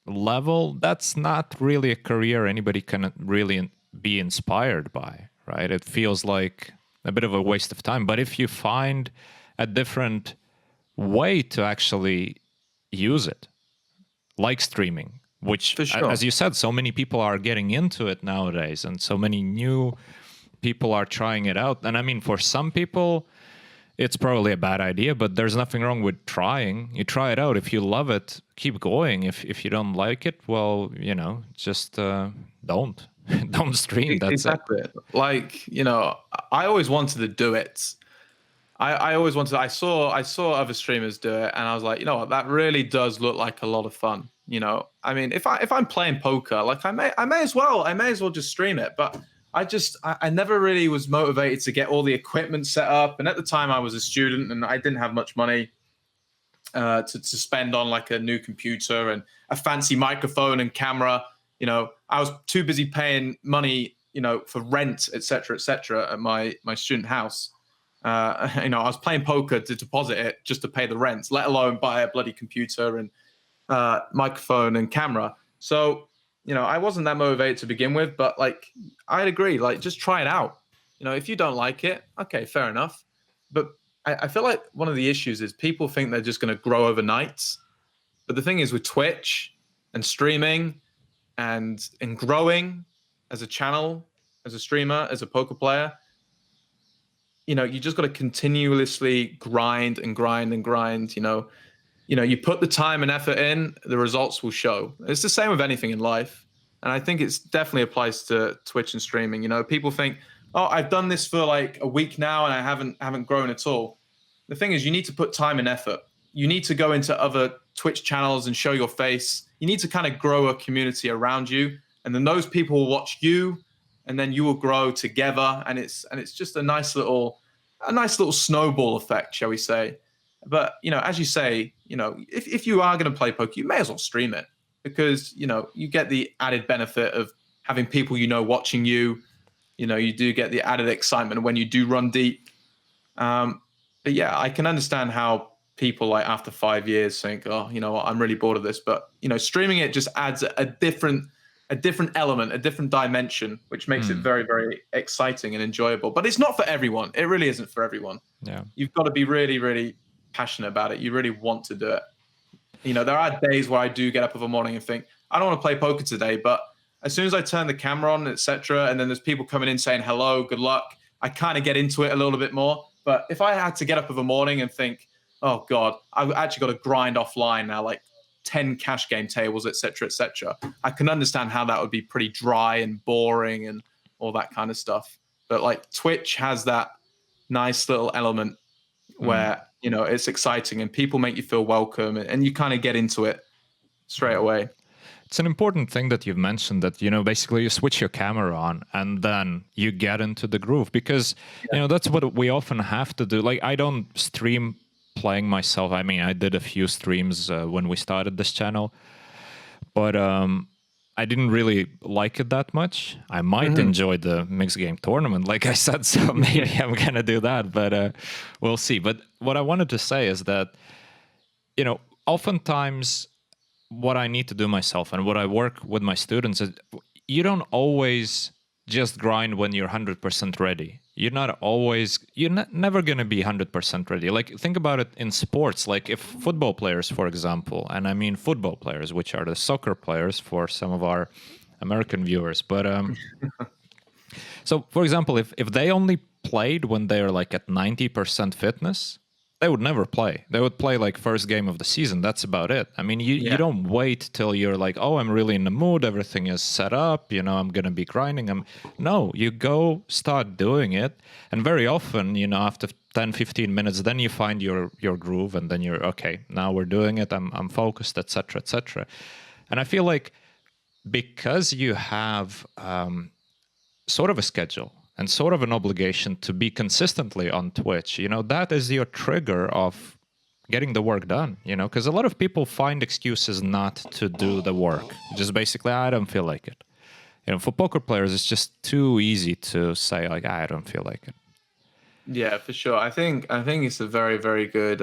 [SPEAKER 1] level, that's not really a career anybody can really be inspired by, right? It feels like a bit of a waste of time. But if you find a different way to actually use it, like streaming, which, as you said, so many people are getting into it nowadays, and so many new people are trying it out. And I mean, for some people, it's probably a bad idea, but there's nothing wrong with trying. You try it out. If you love it, keep going. If you don't like it, well, just don't. Don't stream. That's
[SPEAKER 2] exactly it. Like, I always wanted to do it. I always wanted. I saw other streamers do it, and I was like, what, that really does look like a lot of fun. I mean, if I'm playing poker, like I may as well just stream it. But I never really was motivated to get all the equipment set up. And at the time, I was a student, and I didn't have much money to spend on like a new computer and a fancy microphone and camera. I was too busy paying money, for rent, etc., at my student house. I was playing poker to deposit it just to pay the rent, let alone buy a bloody computer and microphone and camera. So, I wasn't that motivated to begin with, but like, I'd agree, like, just try it out. If you don't like it, okay, fair enough. But I feel like one of the issues is people think they're just going to grow overnight. But the thing is, with Twitch and streaming and growing as a channel, as a streamer, as a poker player, you just got to continuously grind. You put the time and effort in, the results will show. It's the same with anything in life. And I think it definitely applies to Twitch and streaming. People think, oh, I've done this for like a week now and I haven't grown at all. The thing is, you need to put time and effort. You need to go into other Twitch channels and show your face. You need to kind of grow a community around you and then those people will watch you, and then you will grow together, and it's just a nice little snowball effect, shall we say. But as you say, if you are going to play poker, you may as well stream it, because you get the added benefit of having people watching you. You do get the added excitement when you do run deep. But yeah, I can understand how people like after 5 years think, oh, you know what, I'm really bored of this. But streaming it just adds a different element, a different dimension, which makes it very, very exciting and enjoyable. But it's not for everyone. It really isn't for everyone.
[SPEAKER 1] Yeah,
[SPEAKER 2] you've got to be really, really passionate about it. You really want to do it. There are days where I do get up in the morning and think, I don't want to play poker today, but as soon as I turn the camera on, etc., and then there's people coming in saying hello, good luck, I kind of get into it a little bit more. But if I had to get up in the morning and think, oh God, I've actually got to grind offline now, like 10 cash game tables, etc., I can understand how that would be pretty dry and boring and all that kind of stuff. But like Twitch has that nice little element where it's exciting and people make you feel welcome, and you kind of get into it straight away.
[SPEAKER 1] It's an important thing that you've mentioned, that basically you switch your camera on and then you get into the groove, because that's what we often have to do. Like, I don't stream playing myself. I mean, I did a few streams when we started this channel, but I didn't really like it that much. I might enjoy the mixed game tournament, like I said, so maybe I'm gonna do that, but we'll see. But what I wanted to say is that oftentimes what I need to do myself and what I work with my students is, you don't always just grind when you're 100% ready. You're never going to be 100% ready. Like, think about it in sports. Like, if football players, for example, and I mean football players, which are the soccer players for some of our American viewers. But so, for example, if they only played when they're like at 90% fitness, they would never play. They would play like first game of the season. That's about it. I mean, you don't wait till you're like, oh, I'm really in the mood. Everything is set up. I'm going to be grinding. No, you go start doing it. And very often, after 10, 15 minutes, then you find your groove, and then you're, okay, now we're doing it. I'm focused, etc., etc. And I feel like because you have sort of a schedule and sort of an obligation to be consistently on Twitch, that is your trigger of getting the work done, because a lot of people find excuses not to do the work. Just basically, I don't feel like it. For poker players, it's just too easy to say, like, I don't feel like it.
[SPEAKER 2] Yeah, for sure. I think it's a very, very good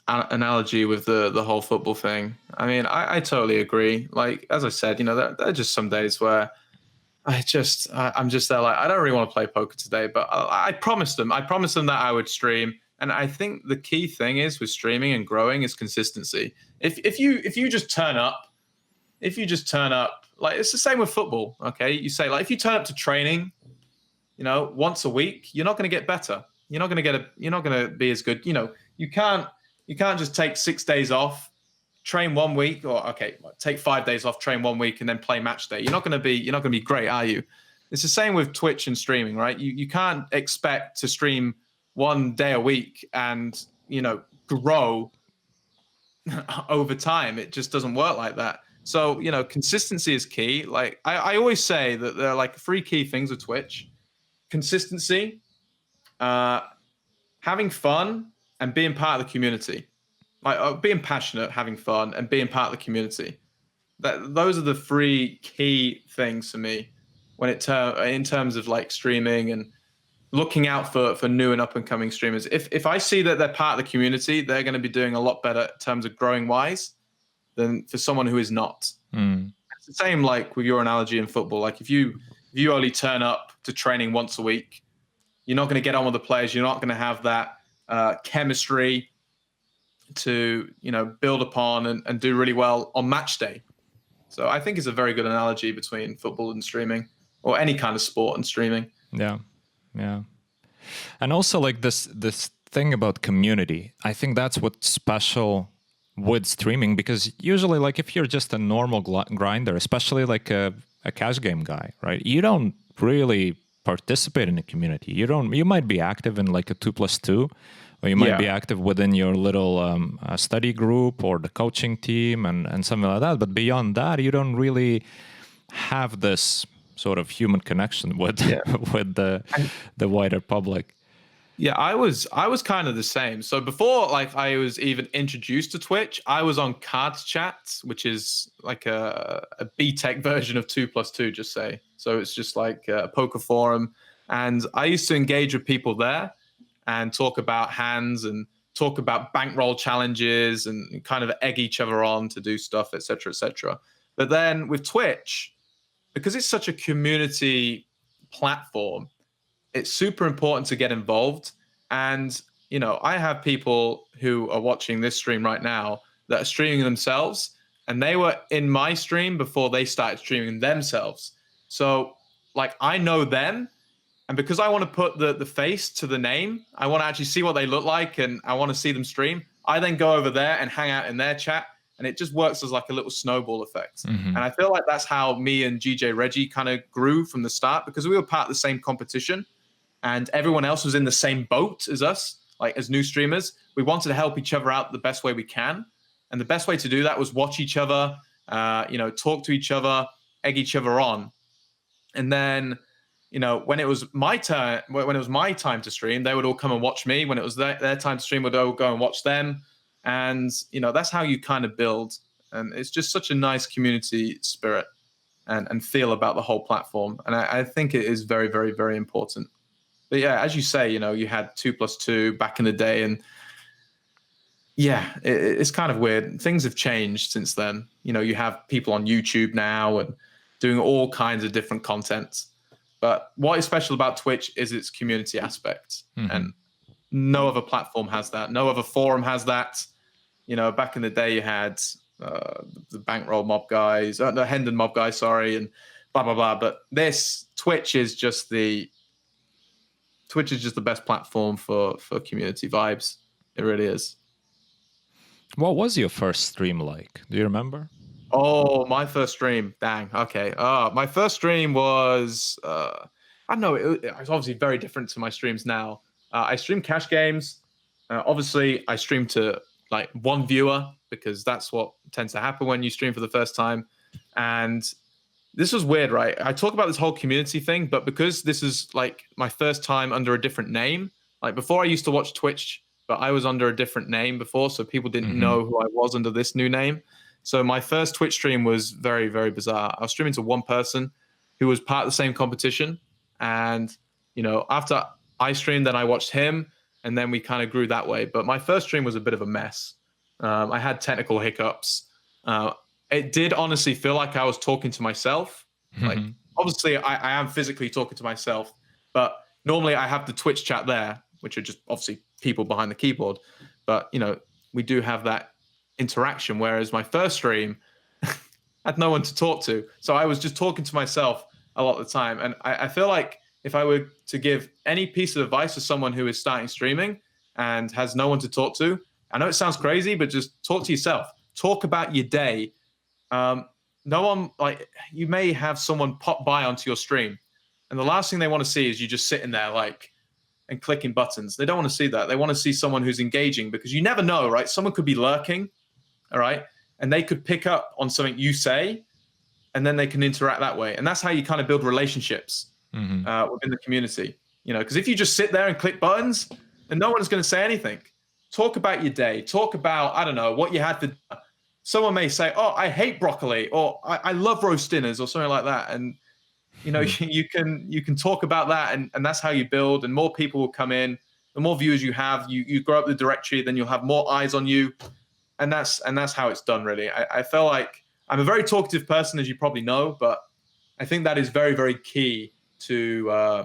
[SPEAKER 2] analogy with the whole football thing. I mean, I totally agree. Like, as I said, there are just some days where I'm just there like, I don't really want to play poker today, but I promised them that I would stream. And I think the key thing is with streaming and growing is consistency. If you just turn up, like, it's the same with football. Okay. You say, like, if you turn up to training, once a week, you're not going to get better. You're not going to be as good. You can't just take 6 days off, train 1 week, or take 5 days off, train 1 week, and then play match day. You're not going to be great, are you? It's the same with Twitch and streaming, right? You can't expect to stream 1 day a week and grow over time. It just doesn't work like that. So consistency is key. Like, I always say that there are like 3 key things with Twitch: consistency, having fun, and being part of the community. Like, being passionate, having fun, and being part of the community. Those are the 3 key things for me when in terms of like streaming and looking out for new and up and coming streamers. If I see that they're part of the community, they're going to be doing a lot better in terms of growing wise than for someone who is not. It's the same like with your analogy in football. Like, if you only turn up to training once a week, you're not going to get on with the players. You're not going to have that chemistry to build upon and do really well on match day. So I think it's a very good analogy between football and streaming, or any kind of sport and streaming. Yeah And also, like, this thing about community, I think that's what's special with streaming, because usually, like, if you're just a normal grinder, especially like a cash game guy, right, you don't really participate in a community. You might be active in like a 2+2, or you might be active within your little study group or the coaching team and something like that. But beyond that, you don't really
[SPEAKER 1] have this sort of human connection with with the wider public.
[SPEAKER 2] Yeah, I was kind of the same. So before like I was even introduced to Twitch, I was on Cards Chat, which is like a B-Tech version of 2+2, just say. So it's just like a poker forum. And I used to engage with people there and talk about hands and talk about bankroll challenges and kind of egg each other on to do stuff, et cetera, et cetera. But then with Twitch, because it's such a community platform, it's super important to get involved. And, you know, I have people who are watching this stream right now that are streaming themselves, and they were in my stream before they started streaming themselves. So, like, I know them, and because I want to put the face to the name, I want to actually see what they look like, and I want to see them stream. I then go over there and hang out in their chat, and it just works as like a little snowball effect. And I feel like that's how me and GJ Reggie kind of grew from the start, because we were part of the same competition. And everyone else was in the same boat as us, like as new streamers. We wanted to help each other out the best way we can. And the best way to do that was watch each other, you know, talk to each other, egg each other on. And then, you know, when it was my turn, when it was my time to stream, they would all come and watch me. When it was their time to stream, we'd all go and watch them. And, you know, that's how you kind of build. And it's just such a nice community spirit and feel about the whole platform. And I think it is very, very, very important. But yeah, as you say, you know, you had 2+2 back in the day, and yeah, it's kind of weird. Things have changed since then. You know, you have people on YouTube now and doing all kinds of different content. But what is special about Twitch is its community aspect, and no other platform has that. No other forum has that. You know, back in the day, you had the Bankroll mob guys, the Hendon mob guys, sorry, and blah blah blah. But Twitch is just the best platform for community vibes. It really is.
[SPEAKER 1] What was your first stream like? Do you remember?
[SPEAKER 2] Oh, my first stream. Dang. Okay. My first stream was, I don't know. It was obviously very different to my streams now. I stream cash games. Obviously, I stream to like one viewer, because that's what tends to happen when you stream for the first time. And this was weird, right? I talk about this whole community thing, but because this is like my first time under a different name, like before I used to watch Twitch, but I was under a different name before, so people didn't know who I was under this new name. So my first Twitch stream was very, very bizarre. I was streaming to one person who was part of the same competition. And, you know, after I streamed, then I watched him, and then we kind of grew that way. But my first stream was a bit of a mess. I had technical hiccups. It did honestly feel like I was talking to myself. Like, obviously, I am physically talking to myself, but normally I have the Twitch chat there, which are just obviously people behind the keyboard. But, you know, we do have that interaction, whereas my first stream, I had no one to talk to. So I was just talking to myself a lot of the time. And I feel like if I were to give any piece of advice to someone who is starting streaming and has no one to talk to, I know it sounds crazy, but just talk to yourself. Talk about your day. No one, like, you may have someone pop by onto your stream, and the last thing they want to see is you just sitting there like and clicking buttons. They don't want to see that. They want to see someone who's engaging, because you never know, right? Someone could be lurking, all right, and they could pick up on something you say, and then they can interact that way. And that's how you kind of build relationships within the community, you know, because if you just sit there and click buttons, then no one's going to say anything. Talk about your day. Talk about, I don't know, what you had for dinner. Someone may say, oh, I hate broccoli, or I love roast dinners, or something like that. And, you know, you can talk about that, and that's how you build, and more people will come in. The more viewers you have, you grow up the directory, then you'll have more eyes on you. And that's how it's done, really. I feel like I'm a very talkative person, as you probably know, but I think that is very, very key to,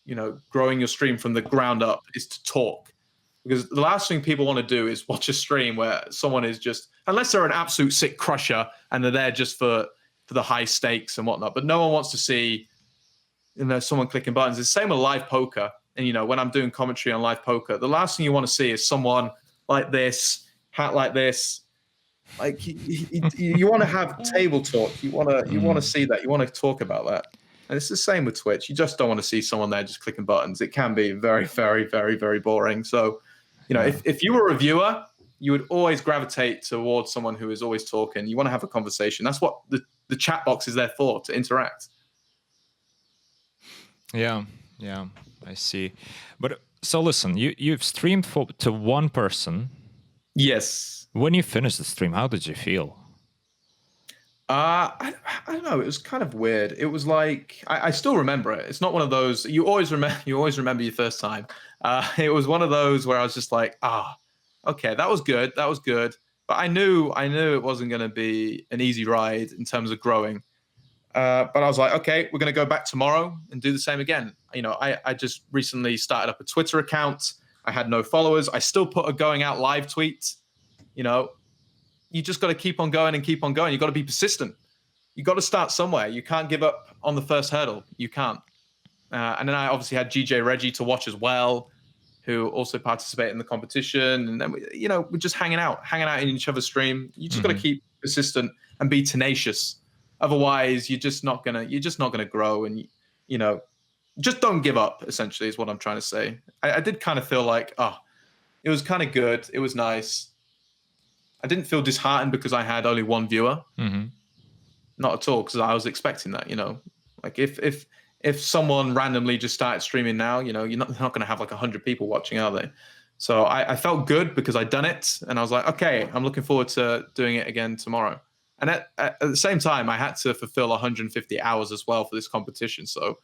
[SPEAKER 2] you know, growing your stream from the ground up, is to talk. Because the last thing people want to do is watch a stream where someone is just, unless they're an absolute sick crusher and they're there just for the high stakes and whatnot. But no one wants to see, you know, someone clicking buttons. It's the same with live poker. And, you know, when I'm doing commentary on live poker, the last thing you want to see is someone like this, hat like this. Like, you want to have table talk. You want to see that. You want to talk about that. And it's the same with Twitch. You just don't want to see someone there just clicking buttons. It can be very, very, very, very boring. So, you know, if you were a viewer, you would always gravitate towards someone who is always talking. You want to have a conversation. That's what the the chat box is there for, to interact.
[SPEAKER 1] Yeah, I see. But so listen, you've streamed to one person.
[SPEAKER 2] Yes.
[SPEAKER 1] When you finished the stream, how did you feel?
[SPEAKER 2] I don't know. It was kind of weird. It was like I still remember it. It's not one of those you always remember your first time. It was one of those where I was just like, okay, that was good. But I knew it wasn't going to be an easy ride in terms of growing. But I was like, okay, we're going to go back tomorrow and do the same again. I just recently started up a Twitter account. I had no followers. I still put a going out live tweet. You just got to keep on going and keep on going. You got to be persistent. You got to start somewhere. You can't give up on the first hurdle. You can't. And then I obviously had GJ Reggie to watch as well, who also participated in the competition. And then we're just hanging out in each other's stream. You just got to keep persistent and be tenacious. Otherwise, you're just not gonna grow. And just don't give up. Essentially, is what I'm trying to say. I did kind of feel like, it was kind of good. It was nice. I didn't feel disheartened because I had only one viewer. Mm-hmm. Not at all, because I was expecting that. Like if someone randomly just started streaming now, you're not going to have like 100 people watching, are they? So I felt good because I'd done it, and I was like, okay, I'm looking forward to doing it again tomorrow. And at the same time, I had to fulfill 150 hours as well for this competition. So,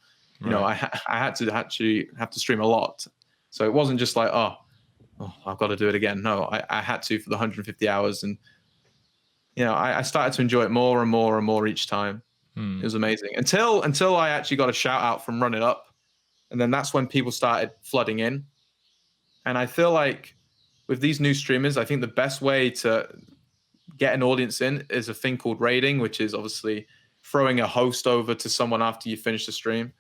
[SPEAKER 2] I had to actually have to stream a lot. So it wasn't just like, I've got to do it again. No, I had to for the 150 hours. And, I started to enjoy it more and more and more each time. It was amazing until I actually got a shout out from Run It Up. And then that's when people started flooding in. And I feel like with these new streamers, I think the best way to get an audience in is a thing called raiding, which is obviously throwing a host over to someone after you finish the stream.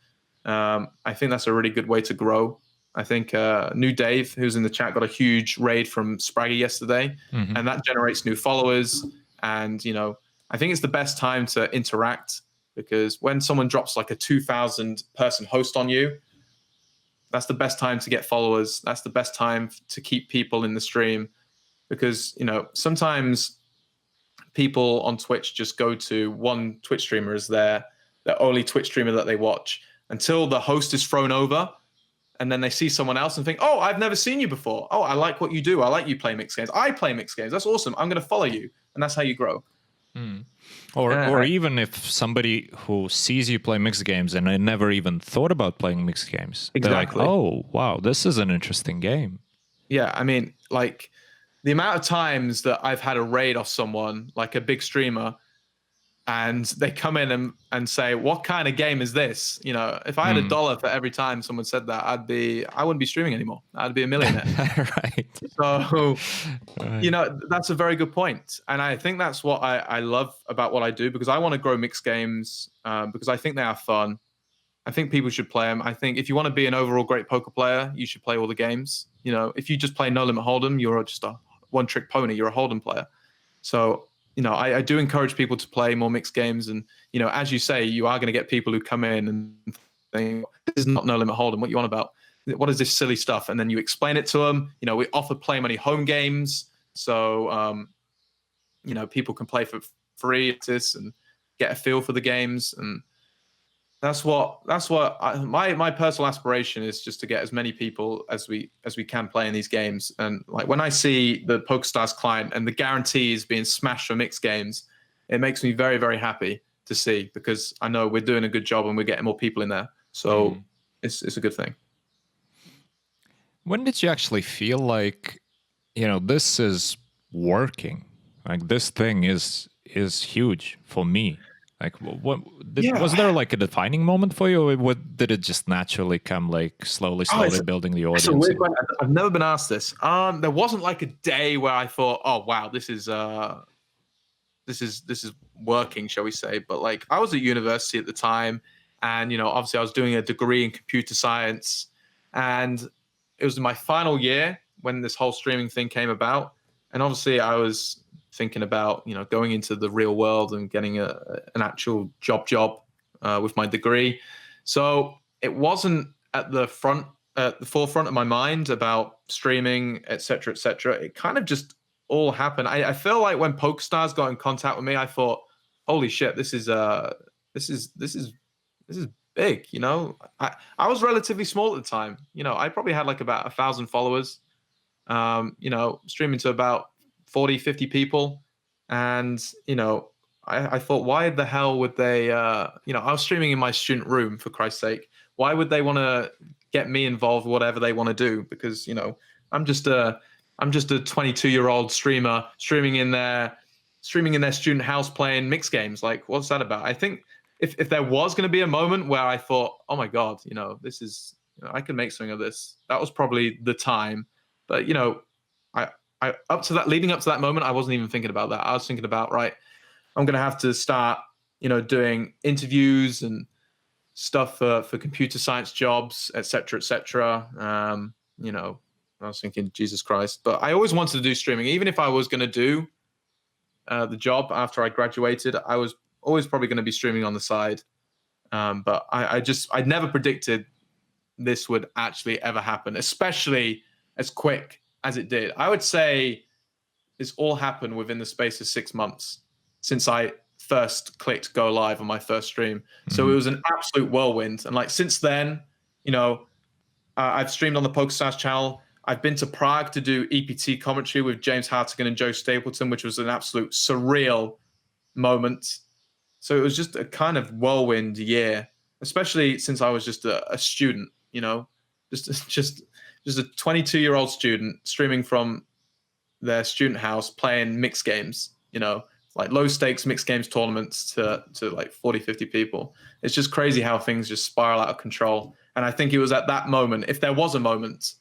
[SPEAKER 2] I think that's a really good way to grow. I think New Dave, who's in the chat, got a huge raid from Spraggy yesterday, and that generates new followers. And, I think it's the best time to interact, because when someone drops like a 2,000 person host on you, that's the best time to get followers. That's the best time to keep people in the stream, because, sometimes people on Twitch just go to one Twitch streamer as their only Twitch streamer that they watch until the host is thrown over. And then they see someone else and think, oh, I've never seen you before. Oh, I like what you do. I like you play mixed games. I play mixed games. That's awesome. I'm going to follow you. And that's how you grow.
[SPEAKER 1] Or even if somebody who sees you play mixed games and they never even thought about playing mixed games, they're like, oh, wow, this is an interesting game.
[SPEAKER 2] Yeah, I mean, like the amount of times that I've had a raid off someone, like a big streamer, and they come in and say, what kind of game is this? If I had $1 for every time someone said that, I wouldn't be streaming anymore. I'd be a millionaire.
[SPEAKER 1] Right.
[SPEAKER 2] So, that's a very good point. And I think that's what I love about what I do, because I want to grow mixed games, because I think they are fun. I think people should play them. I think if you want to be an overall great poker player, you should play all the games. If you just play No Limit Hold'em, you're just a one-trick pony. You're a Hold'em player. So, I do encourage people to play more mixed games. And, as you say, you are going to get people who come in and think, this is not No Limit Hold'em. What you on about? What is this silly stuff? And then you explain it to them. We offer play money home games. So, people can play for free and get a feel for the games. And that's what my personal aspiration is, just to get as many people as we can play in these games. And like when I see the PokerStars client and the guarantees being smashed for mixed games, it makes me very, very happy to see, because I know we're doing a good job and we're getting more people in there. So it's a good thing.
[SPEAKER 1] When did you actually feel like, this is working? Like this thing is huge for me. Like, was there like a defining moment for you, or did it just naturally come, like slowly building the audience?
[SPEAKER 2] It's a weird one. I've never been asked this. There wasn't like a day where I thought, oh wow, this is working, shall we say? But like, I was at university at the time, and obviously I was doing a degree in computer science, and it was my final year when this whole streaming thing came about, and obviously I was thinking about going into the real world and getting an actual job with my degree. So it wasn't at the forefront of my mind about streaming, etc., etc. It kind of just all happened. I feel like when PokerStars got in contact with me, I thought, holy shit, this is big. I was relatively small at the time. I probably had like about 1,000 followers. Streaming to about 40, 50 people, and I thought, why the hell would they? I was streaming in my student room, for Christ's sake. Why would they want to get me involved with whatever they want to do? Because I'm just a 22-year-old streamer streaming in their student house playing mixed games. Like, what's that about? I think if there was going to be a moment where I thought, oh my god, this is, I can make something of this, that was probably the time. But I leading up to that moment, I wasn't even thinking about that. I was thinking about, right, I'm going to have to start, doing interviews and stuff for computer science jobs, et cetera, et cetera. I was thinking, Jesus Christ. But I always wanted to do streaming. Even if I was going to do the job after I graduated, I was always probably going to be streaming on the side. But I never predicted this would actually ever happen, especially as quick as it did. I would say this all happened within the space of 6 months since I first clicked go live on my first stream. Mm-hmm. So it was an absolute whirlwind. And like since then, I've streamed on the PokerStars channel. I've been to Prague to do EPT commentary with James Hartigan and Joe Stapleton, which was an absolute surreal moment. So it was just a kind of whirlwind year, especially since I was just a student, just a 22-year-old student streaming from their student house playing mixed games, like low stakes mixed games tournaments to like 40, 50 people. It's just crazy how things just spiral out of control. And I think it was at that moment, if there was a moment,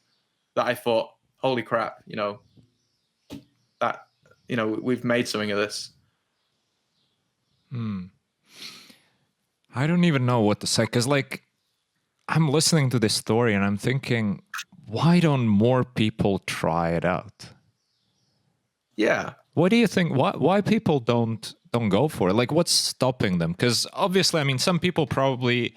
[SPEAKER 2] that I thought, holy crap, we've made something of this.
[SPEAKER 1] I don't even know what to say, because like I'm listening to this story and I'm thinking, why don't more people try it out?
[SPEAKER 2] Yeah.
[SPEAKER 1] What do you think? Why people don't go for it? Like, what's stopping them? Because obviously, I mean, some people probably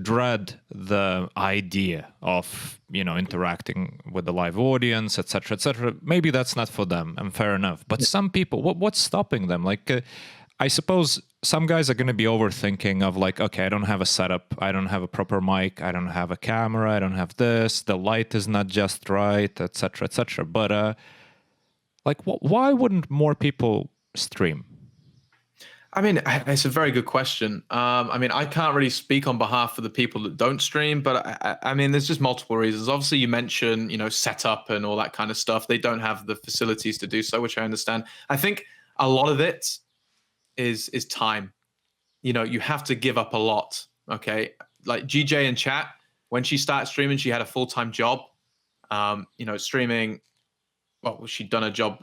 [SPEAKER 1] dread the idea of interacting with the live audience, etc., etc. Maybe that's not for them, and fair enough. But some people, what's stopping them? Like, I suppose some guys are going to be overthinking of like, okay, I don't have a setup, I don't have a proper mic, I don't have a camera, I don't have this, the light is not just right, etc., etc. But like, why wouldn't more people stream?
[SPEAKER 2] I mean, it's a very good question. I mean, I can't really speak on behalf of the people that don't stream, but I mean, there's just multiple reasons. Obviously, you mentioned, setup and all that kind of stuff. They don't have the facilities to do so, which I understand. I think a lot of it is time. You have to give up a lot. Okay, like GJ in chat, when she started streaming, she had a full-time job. Streaming. Well, she'd done a job,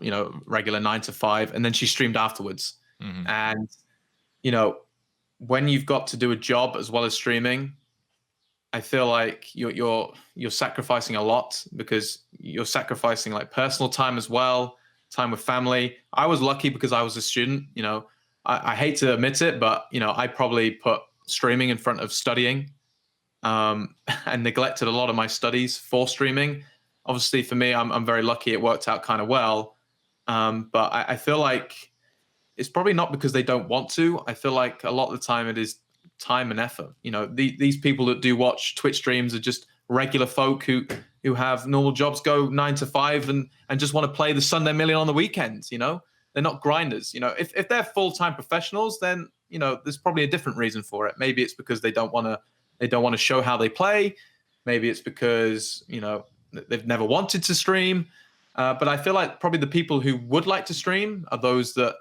[SPEAKER 2] regular 9 to 5, and then she streamed afterwards. Mm-hmm. And when you've got to do a job as well as streaming, I feel like you're sacrificing a lot, because you're sacrificing like personal time as well, time with family. I was lucky because I was a student. I hate to admit it, but I probably put streaming in front of studying, and neglected a lot of my studies for streaming. Obviously, for me, I'm very lucky. It worked out kind of well, but I feel like it's probably not because they don't want to. I feel like a lot of the time it is time and effort. These people that do watch Twitch streams are just regular folk who have normal jobs, go 9 to 5, and just want to play the Sunday Million on the weekends. They're not grinders. If they're full-time professionals, then there's probably a different reason for it. Maybe it's because they don't want to show how they play. Maybe it's because they've never wanted to stream. But I feel like probably the people who would like to stream are those that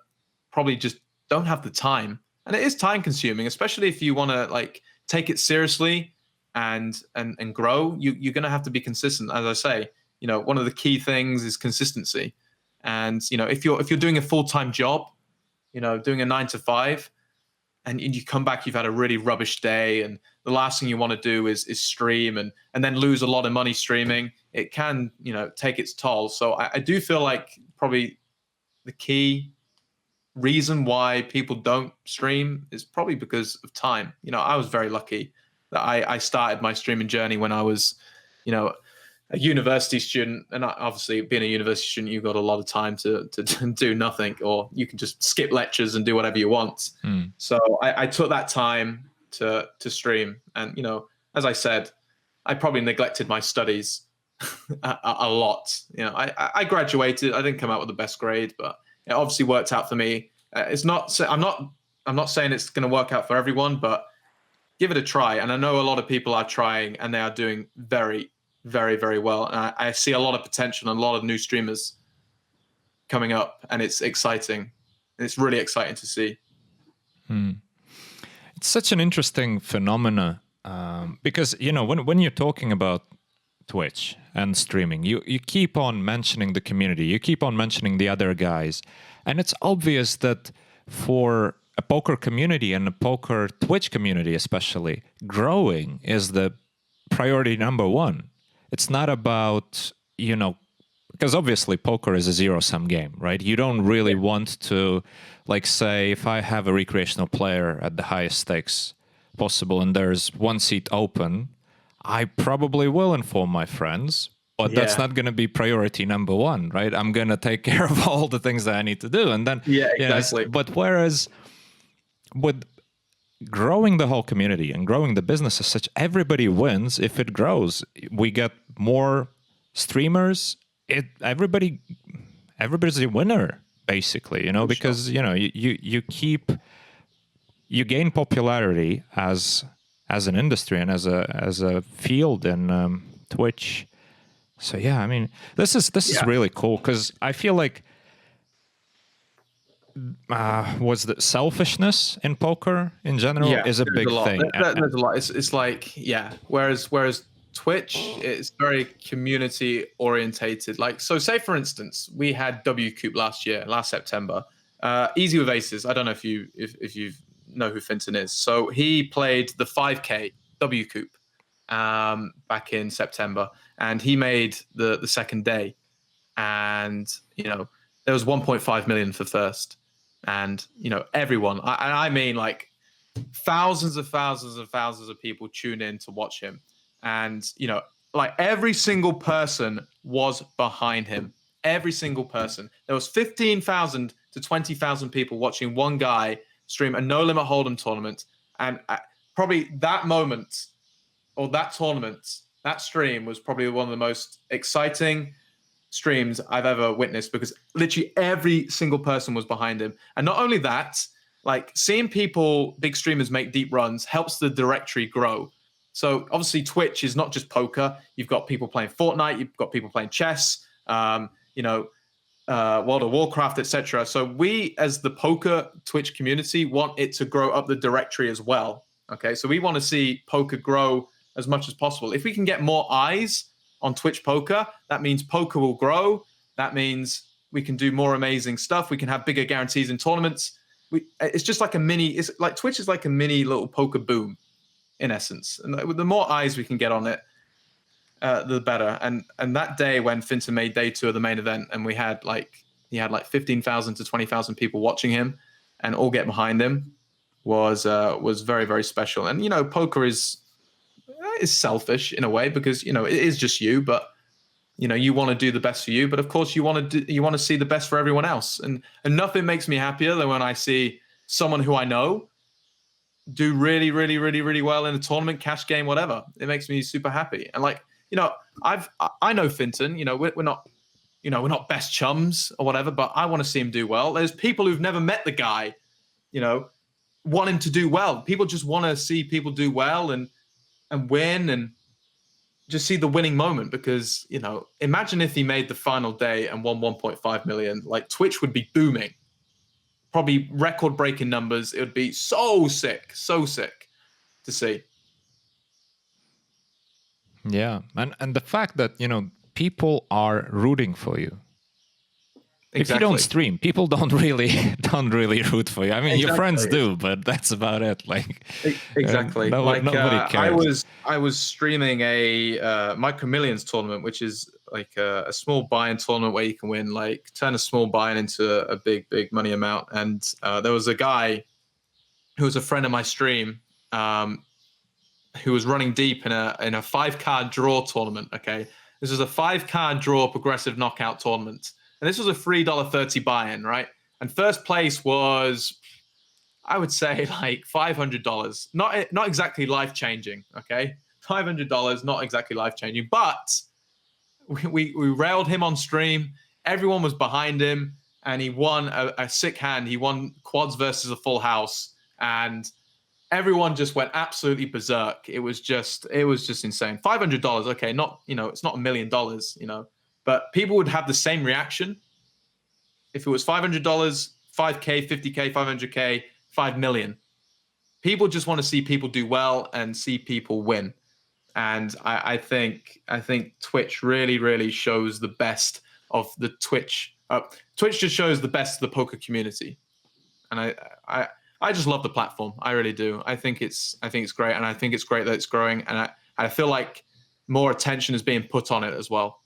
[SPEAKER 2] probably just don't have the time. And it is time consuming, especially if you want to like take it seriously and grow. You're going to have to be consistent. As I say, one of the key things is consistency. And if you're doing a full-time job, doing a 9 to 5, and you come back, you've had a really rubbish day, and the last thing you want to do is stream and then lose a lot of money streaming. It can take its toll. So I do feel like probably the key reason why people don't stream is probably because of time. I was very lucky that I started my streaming journey when I was a university student, and obviously being a university student, you've got a lot of time to do nothing, or you can just skip lectures and do whatever you want. So I took that time to stream, and as I said, I probably neglected my studies a lot. I graduated. I didn't come out with the best grade, but it obviously worked out for me. It's not. I'm not saying it's going to work out for everyone, but give it a try. And I know a lot of people are trying, and they are doing very, very, very well. And I see a lot of potential and a lot of new streamers coming up, and it's exciting. And it's really exciting to see.
[SPEAKER 1] It's such an interesting phenomena because, when you're talking about Twitch and streaming, you keep on mentioning the community, you keep on mentioning the other guys. And it's obvious that for a poker community and a poker Twitch community especially, growing is the priority number one. It's not about, because obviously poker is a zero-sum game, right? You don't really want to, like, say, if I have a recreational player at the highest stakes possible and there's one seat open, I probably will inform my friends, but that's not going to be priority number one, right? I'm going to take care of all the things that I need to do. And then,
[SPEAKER 2] exactly.
[SPEAKER 1] But whereas with growing the whole community and growing the business as such, everybody wins if it grows. We get more streamers. Everybody's a winner, basically, because, you gain popularity as an industry and as a field in Twitch. So yeah, I mean, this is really cool because I feel like was the selfishness in poker in general is a big thing.
[SPEAKER 2] There's a lot. It's like whereas Twitch is very community orientated. Like, so say for instance, we had WCoop last September. Easy with Aces. I don't know if you know who Finton is. So he played the 5K WCoop back in September, and he made the second day, and there was 1.5 million for first, and everyone, I mean, like thousands of people tune in to watch him, and like every single person was behind him. Every single person. There was 15,000 to 20,000 people watching one guy stream a no limit hold'em tournament, and probably that moment or that tournament, that stream was probably one of the most exciting streams I've ever witnessed, because literally every single person was behind him. And not only that, like seeing big streamers make deep runs helps the directory grow. So obviously Twitch is not just poker. You've got people playing Fortnite, you've got people playing chess, World of Warcraft, etc. So we, as the poker Twitch community, want it to grow up the directory as well. Okay, so we want to see poker grow as much as possible. If we can get more eyes on Twitch poker, that means poker will grow. That means we can do more amazing stuff. We can have bigger guarantees in tournaments. It's just like it's like Twitch is like a mini little poker boom, in essence. And the more eyes we can get on it, the better. And that day when Finton made day 2 of the main event, and he had like 15,000 to 20,000 people watching him, and all get behind him, was very, very special. And poker is selfish in a way, because it is just you, but you want to do the best for you, but of course you want to see the best for everyone else. And nothing makes me happier than when I see someone who I know do really, really, really, really well in a tournament, cash game, whatever. It makes me super happy. And like, I know Finton, we're not, we're not best chums or whatever, but I want to see him do well. There's people who've never met the guy, want him to do well. People just want to see people do well and win, and just see the winning moment, because, imagine if he made the final day and won 1.5 million, like Twitch would be booming, probably record breaking numbers. It would be so sick to see.
[SPEAKER 1] Yeah. And the fact that, people are rooting for you. Exactly. If you don't stream, people don't really root for you. I mean, your friends do, but that's about it. Like,
[SPEAKER 2] exactly.
[SPEAKER 1] Nobody cares.
[SPEAKER 2] I was streaming a Micro Millions tournament, which is like a small buy-in tournament where you can win, like turn a small buy-in into a big money amount. And there was a guy who was a friend of my stream, who was running deep in a 5-card draw tournament. Okay. This was a 5-card draw progressive knockout tournament. And this was a $3.30 buy-in, right? And first place was, I would say, like $500. Not exactly life-changing, okay? $500, not exactly life-changing. But we railed him on stream. Everyone was behind him. And he won a sick hand. He won quads versus a full house. And everyone just went absolutely berserk. It was just insane. $500, okay, not, it's not $1 million, but people would have the same reaction if it was $500, 5K, 50K, 500K, 5 million. People just want to see people do well and see people win. And I think Twitch really, really shows the best of the Twitch. Twitch just shows the best of the poker community. And I just love the platform. I really do. I think it's great, and I think it's great that it's growing, and I feel like more attention is being put on it as well.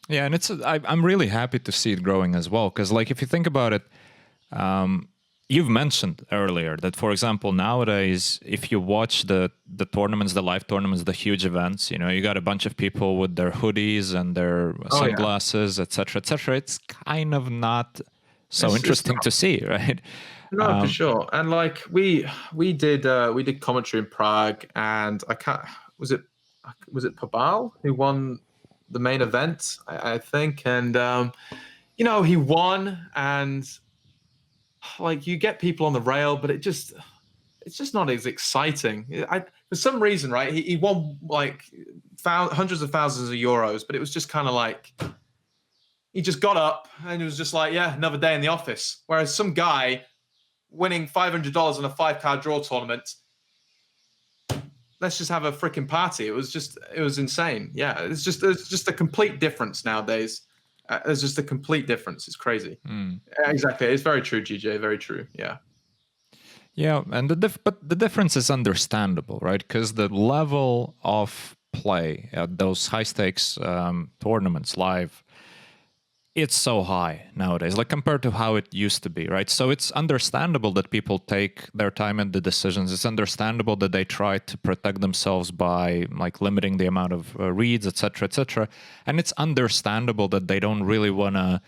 [SPEAKER 1] Yeah, and I'm really happy to see it growing as well, because like if you think about it, you've mentioned earlier that, for example, nowadays if you watch the tournaments, the live tournaments, the huge events, you got a bunch of people with their hoodies and their sunglasses, etc., etc. It's kind of not so interesting to see, right?
[SPEAKER 2] No, for sure. And like we did commentary in Prague, and was it Pabal who won the main event, I think, and he won, and like you get people on the rail, but it's just not as exciting. For some reason, right? He won like hundreds of thousands of euros, but it was just kind of like he just got up and it was just like, yeah, another day in the office. Whereas some guy winning $500 on a 5-card draw tournament, let's just have a freaking party. It was insane. Yeah, there's just a complete difference nowadays. There's just a complete difference. It's crazy. Exactly. It's very true, GJ. Very true. Yeah.
[SPEAKER 1] Yeah, and but the difference is understandable, right? Because the level of play at those high stakes tournaments live, it's so high nowadays, like compared to how it used to be, right? So it's understandable that people take their time in the decisions. It's understandable that they try to protect themselves by like limiting the amount of reads, etc., etc. And it's understandable that they don't really want to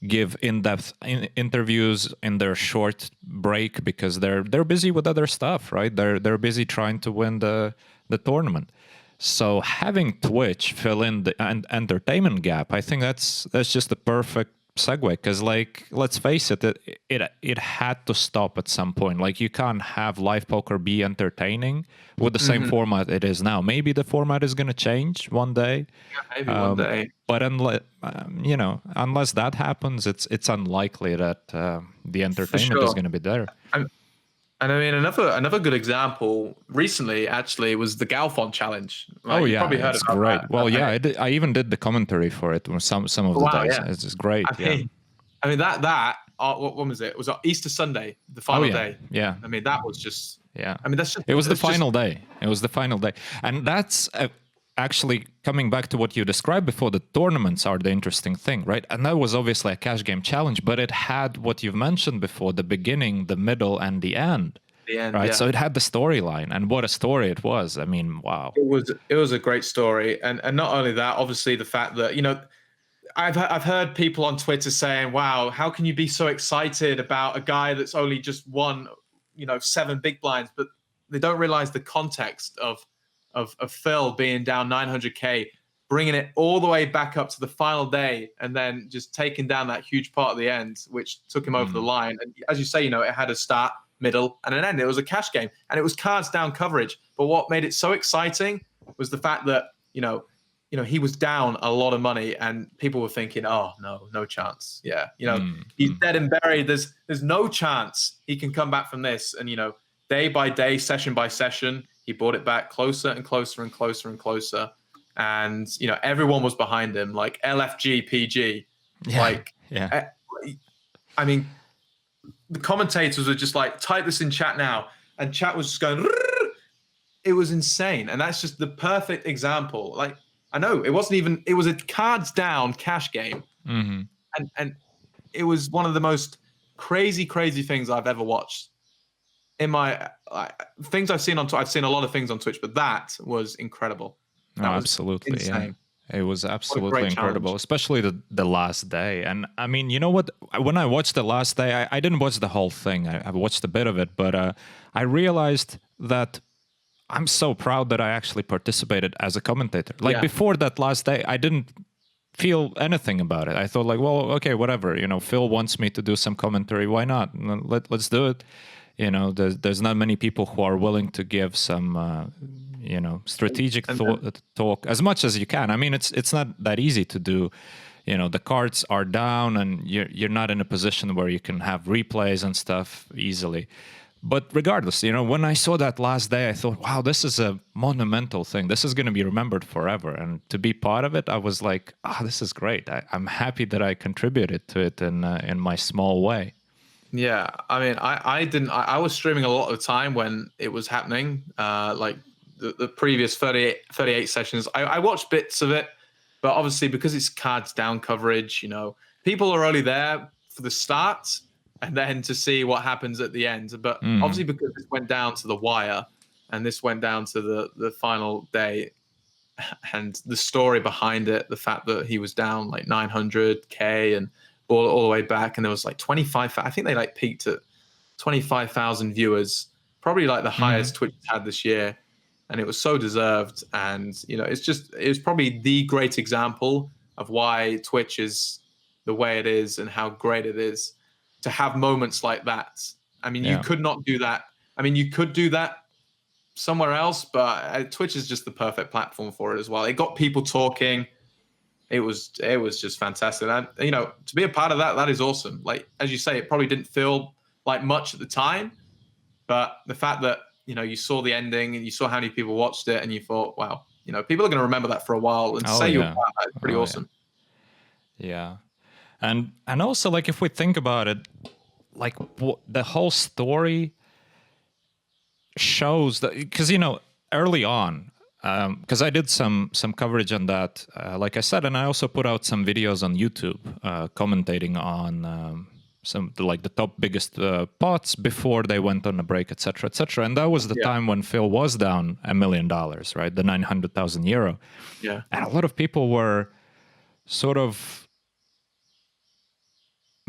[SPEAKER 1] give in-depth interviews in their short break because they're busy with other stuff, right? They're busy trying to win the tournament. So having Twitch fill in the entertainment gap, I think that's just the perfect segue. Because, like, let's face it, it had to stop at some point. Like, you can't have live poker be entertaining with the same format it is now. Maybe the format is going to change one day.
[SPEAKER 2] Yeah, maybe one day.
[SPEAKER 1] But unless that happens, it's unlikely that the entertainment is going to be there.
[SPEAKER 2] And I mean, another good example recently, actually, was the Galfond challenge. Like,
[SPEAKER 1] oh,
[SPEAKER 2] you
[SPEAKER 1] yeah,
[SPEAKER 2] probably heard
[SPEAKER 1] it's
[SPEAKER 2] about
[SPEAKER 1] great.
[SPEAKER 2] that.
[SPEAKER 1] Well, yeah, I even did the commentary for it some of the days.
[SPEAKER 2] Yeah.
[SPEAKER 1] It's just great.
[SPEAKER 2] I mean, when was it? It was Easter Sunday, the final day.
[SPEAKER 1] Yeah.
[SPEAKER 2] I mean, that was just...
[SPEAKER 1] Yeah.
[SPEAKER 2] I mean, that's just...
[SPEAKER 1] It was the final day. It was the final day. And that's... actually, coming back to what you described before, the tournaments are the interesting thing, right? And that was obviously a cash game challenge, but it had what you've mentioned before, the beginning, the middle, and the end. Right, yeah. So it had the storyline, and what a story it was. I mean, wow.
[SPEAKER 2] It was a great story, and not only that, obviously the fact that, I've heard people on Twitter saying, wow, how can you be so excited about a guy that's only just won, 7 big blinds, but they don't realize the context of Phil being down 900K, bringing it all the way back up to the final day, and then just taking down that huge part at the end, which took him over the line. And as you say, it had a start, middle, and an end. It was a cash game, and it was cards down coverage. But what made it so exciting was the fact that, he was down a lot of money, and people were thinking, oh, no chance. Yeah, he's dead and buried. There's no chance he can come back from this. And, day by day, session by session, he brought it back closer and closer and closer and closer. And, everyone was behind him, like LFG, PG.
[SPEAKER 1] Yeah.
[SPEAKER 2] I mean, the commentators were just like, type this in chat now. And chat was just going, rrr. It was insane. And that's just the perfect example. Like, I know it was a cards down cash game. And it was one of the most crazy things I've ever watched. In my things I've seen on Twitch, I've seen a lot of things on Twitch, but that was incredible. That was
[SPEAKER 1] absolutely.
[SPEAKER 2] insane.
[SPEAKER 1] Yeah. It was
[SPEAKER 2] What a
[SPEAKER 1] absolutely
[SPEAKER 2] great
[SPEAKER 1] incredible,
[SPEAKER 2] challenge.
[SPEAKER 1] especially the last day. And I mean, you know what? When I watched the last day, I didn't watch the whole thing. I watched a bit of it, but I realized that I'm so proud that I actually participated as a commentator. Like
[SPEAKER 2] Yeah.
[SPEAKER 1] before that last day, I didn't feel anything about it. I thought like, well, okay, whatever. You know, Phil wants me to do some commentary. Why not? Let's do it. You know, there's not many people who are willing to give some, you know, strategic talk as much as you can. I mean, it's not that easy to do. You know, the cards are down, and you're not in a position where you can have replays and stuff easily. But regardless, you know, when I saw that last day, I thought, wow, this is a monumental thing. This is going to be remembered forever. And to be part of it, I was like, this is great. I'm happy that I contributed to it in my small way.
[SPEAKER 2] Yeah, I mean, I was streaming a lot of the time when it was happening, like the previous 38 sessions. I watched bits of it, but obviously because it's cards down coverage, you know, people are only there for the start and then to see what happens at the end. But obviously because this went down to the wire and this went down to the final day, and the story behind it, the fact that he was down like 900K and all the way back, and there was like 25, I think they like peaked at 25,000 viewers, probably like the highest Twitch had this year, and it was so deserved. And you know, it was probably the great example of why Twitch is the way it is and how great it is to have moments like that. I mean, you could not do that. I mean, you could do that somewhere else, but Twitch is just the perfect platform for it as well. It got people talking. It was just fantastic. And you know, to be a part of that is awesome. Like as you say, it probably didn't feel like much at the time, but the fact that, you know, you saw the ending and you saw how many people watched it and you thought, wow, you know, people are going to remember that for a while, and say you're part of that, it's pretty awesome.
[SPEAKER 1] Yeah. And also, like, if we think about it, like the whole story shows that, because, you know, early on, because I did some coverage on that, like I said, and I also put out some videos on YouTube commentating on some like the top biggest pots before they went on a break, etc., etc. And that was the time when Phil was down $1 million, right? The 900,000 euro.
[SPEAKER 2] Yeah.
[SPEAKER 1] And a lot of people were sort of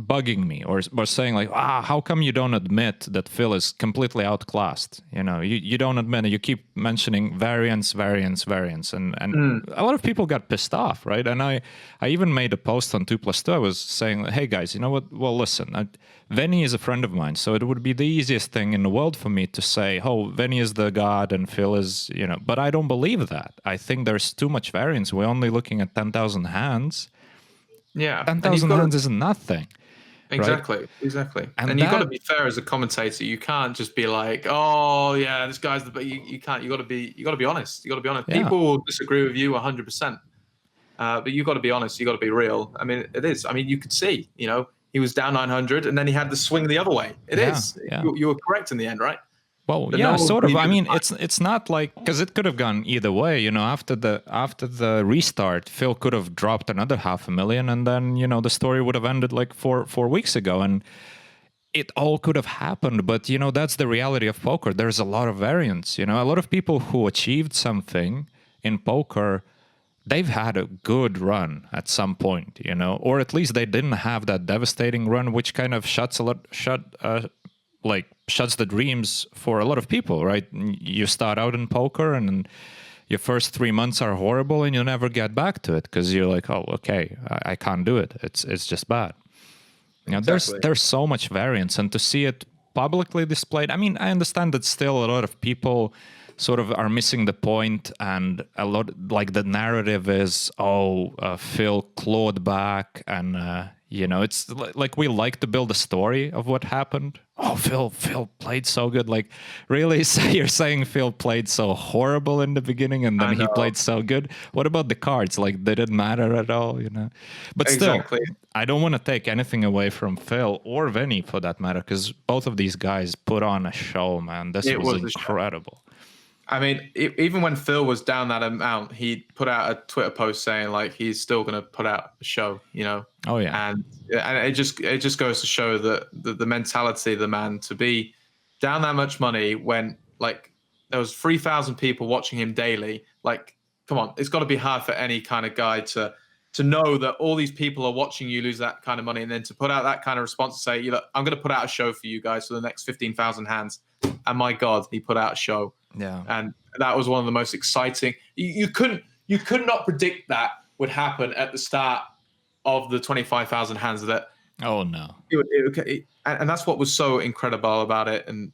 [SPEAKER 1] bugging me or saying like, how come you don't admit that Phil is completely outclassed? You know, you don't admit it. You keep mentioning variance. And a lot of people got pissed off, right? And I even made a post on 2+2. I was saying, hey guys, you know what? Well, listen, Venny is a friend of mine, so it would be the easiest thing in the world for me to say, oh, Venny is the god and Phil is, you know, but I don't believe that. I think there's too much variance. We're only looking at 10,000 hands.
[SPEAKER 2] Yeah.
[SPEAKER 1] 10,000 hands is nothing.
[SPEAKER 2] Exactly,
[SPEAKER 1] right?
[SPEAKER 2] Exactly. And you've got to be fair as a commentator. You can't just be like, oh yeah, this guy's the, but you can't. You got to be honest. You got to be honest.
[SPEAKER 1] Yeah.
[SPEAKER 2] People will disagree with you 100%, but you got to be honest. You got to be real. I mean, it is. I mean, you could see, you know, he was down 900, and then he had the swing the other way. It is.
[SPEAKER 1] Yeah.
[SPEAKER 2] You were correct in the end, right?
[SPEAKER 1] Well, but yeah, sort of. I mean, it's not like, because it could have gone either way. You know, after the restart, Phil could have dropped another 500,000, and then, you know, the story would have ended like four weeks ago, and it all could have happened. But, you know, that's the reality of poker. There's a lot of variance. You know, a lot of people who achieved something in poker, they've had a good run at some point, you know, or at least they didn't have that devastating run, which kind of shuts the dreams for a lot of people, right? You start out in poker and your first 3 months are horrible and you never get back to it because you're like, oh, okay, I can't do it. It's just bad. You know,
[SPEAKER 2] exactly.
[SPEAKER 1] There's so much variance, and to see it publicly displayed, I mean, I understand that still a lot of people sort of are missing the point, and a lot, like, the narrative is, Phil clawed back, and you know, it's like we like to build a story of what happened. Oh, Phil played so good. Like, really? So you're saying Phil played so horrible in the beginning and then he played so good? What about the cards? Like, they didn't matter at all, you know? But still, I don't want to take anything away from Phil or Vinny for that matter, because both of these guys put on a show, man. This was incredible.
[SPEAKER 2] I mean, even when Phil was down that amount, he put out a Twitter post saying like he's still going to put out a show, you know.
[SPEAKER 1] Oh yeah,
[SPEAKER 2] and it just goes to show that the mentality of the man to be down that much money when like there was 3,000 people watching him daily. Like come on, it's got to be hard for any kind of guy to know that all these people are watching you lose that kind of money, and then to put out that kind of response to say, I'm going to put out a show for you guys for the next 15,000 hands. And my God, he put out a show.
[SPEAKER 1] Yeah.
[SPEAKER 2] And that was one of the most exciting. You could not predict that would happen at the start of the 25,000 hands. That
[SPEAKER 1] Oh no.
[SPEAKER 2] And that's what was so incredible about it. And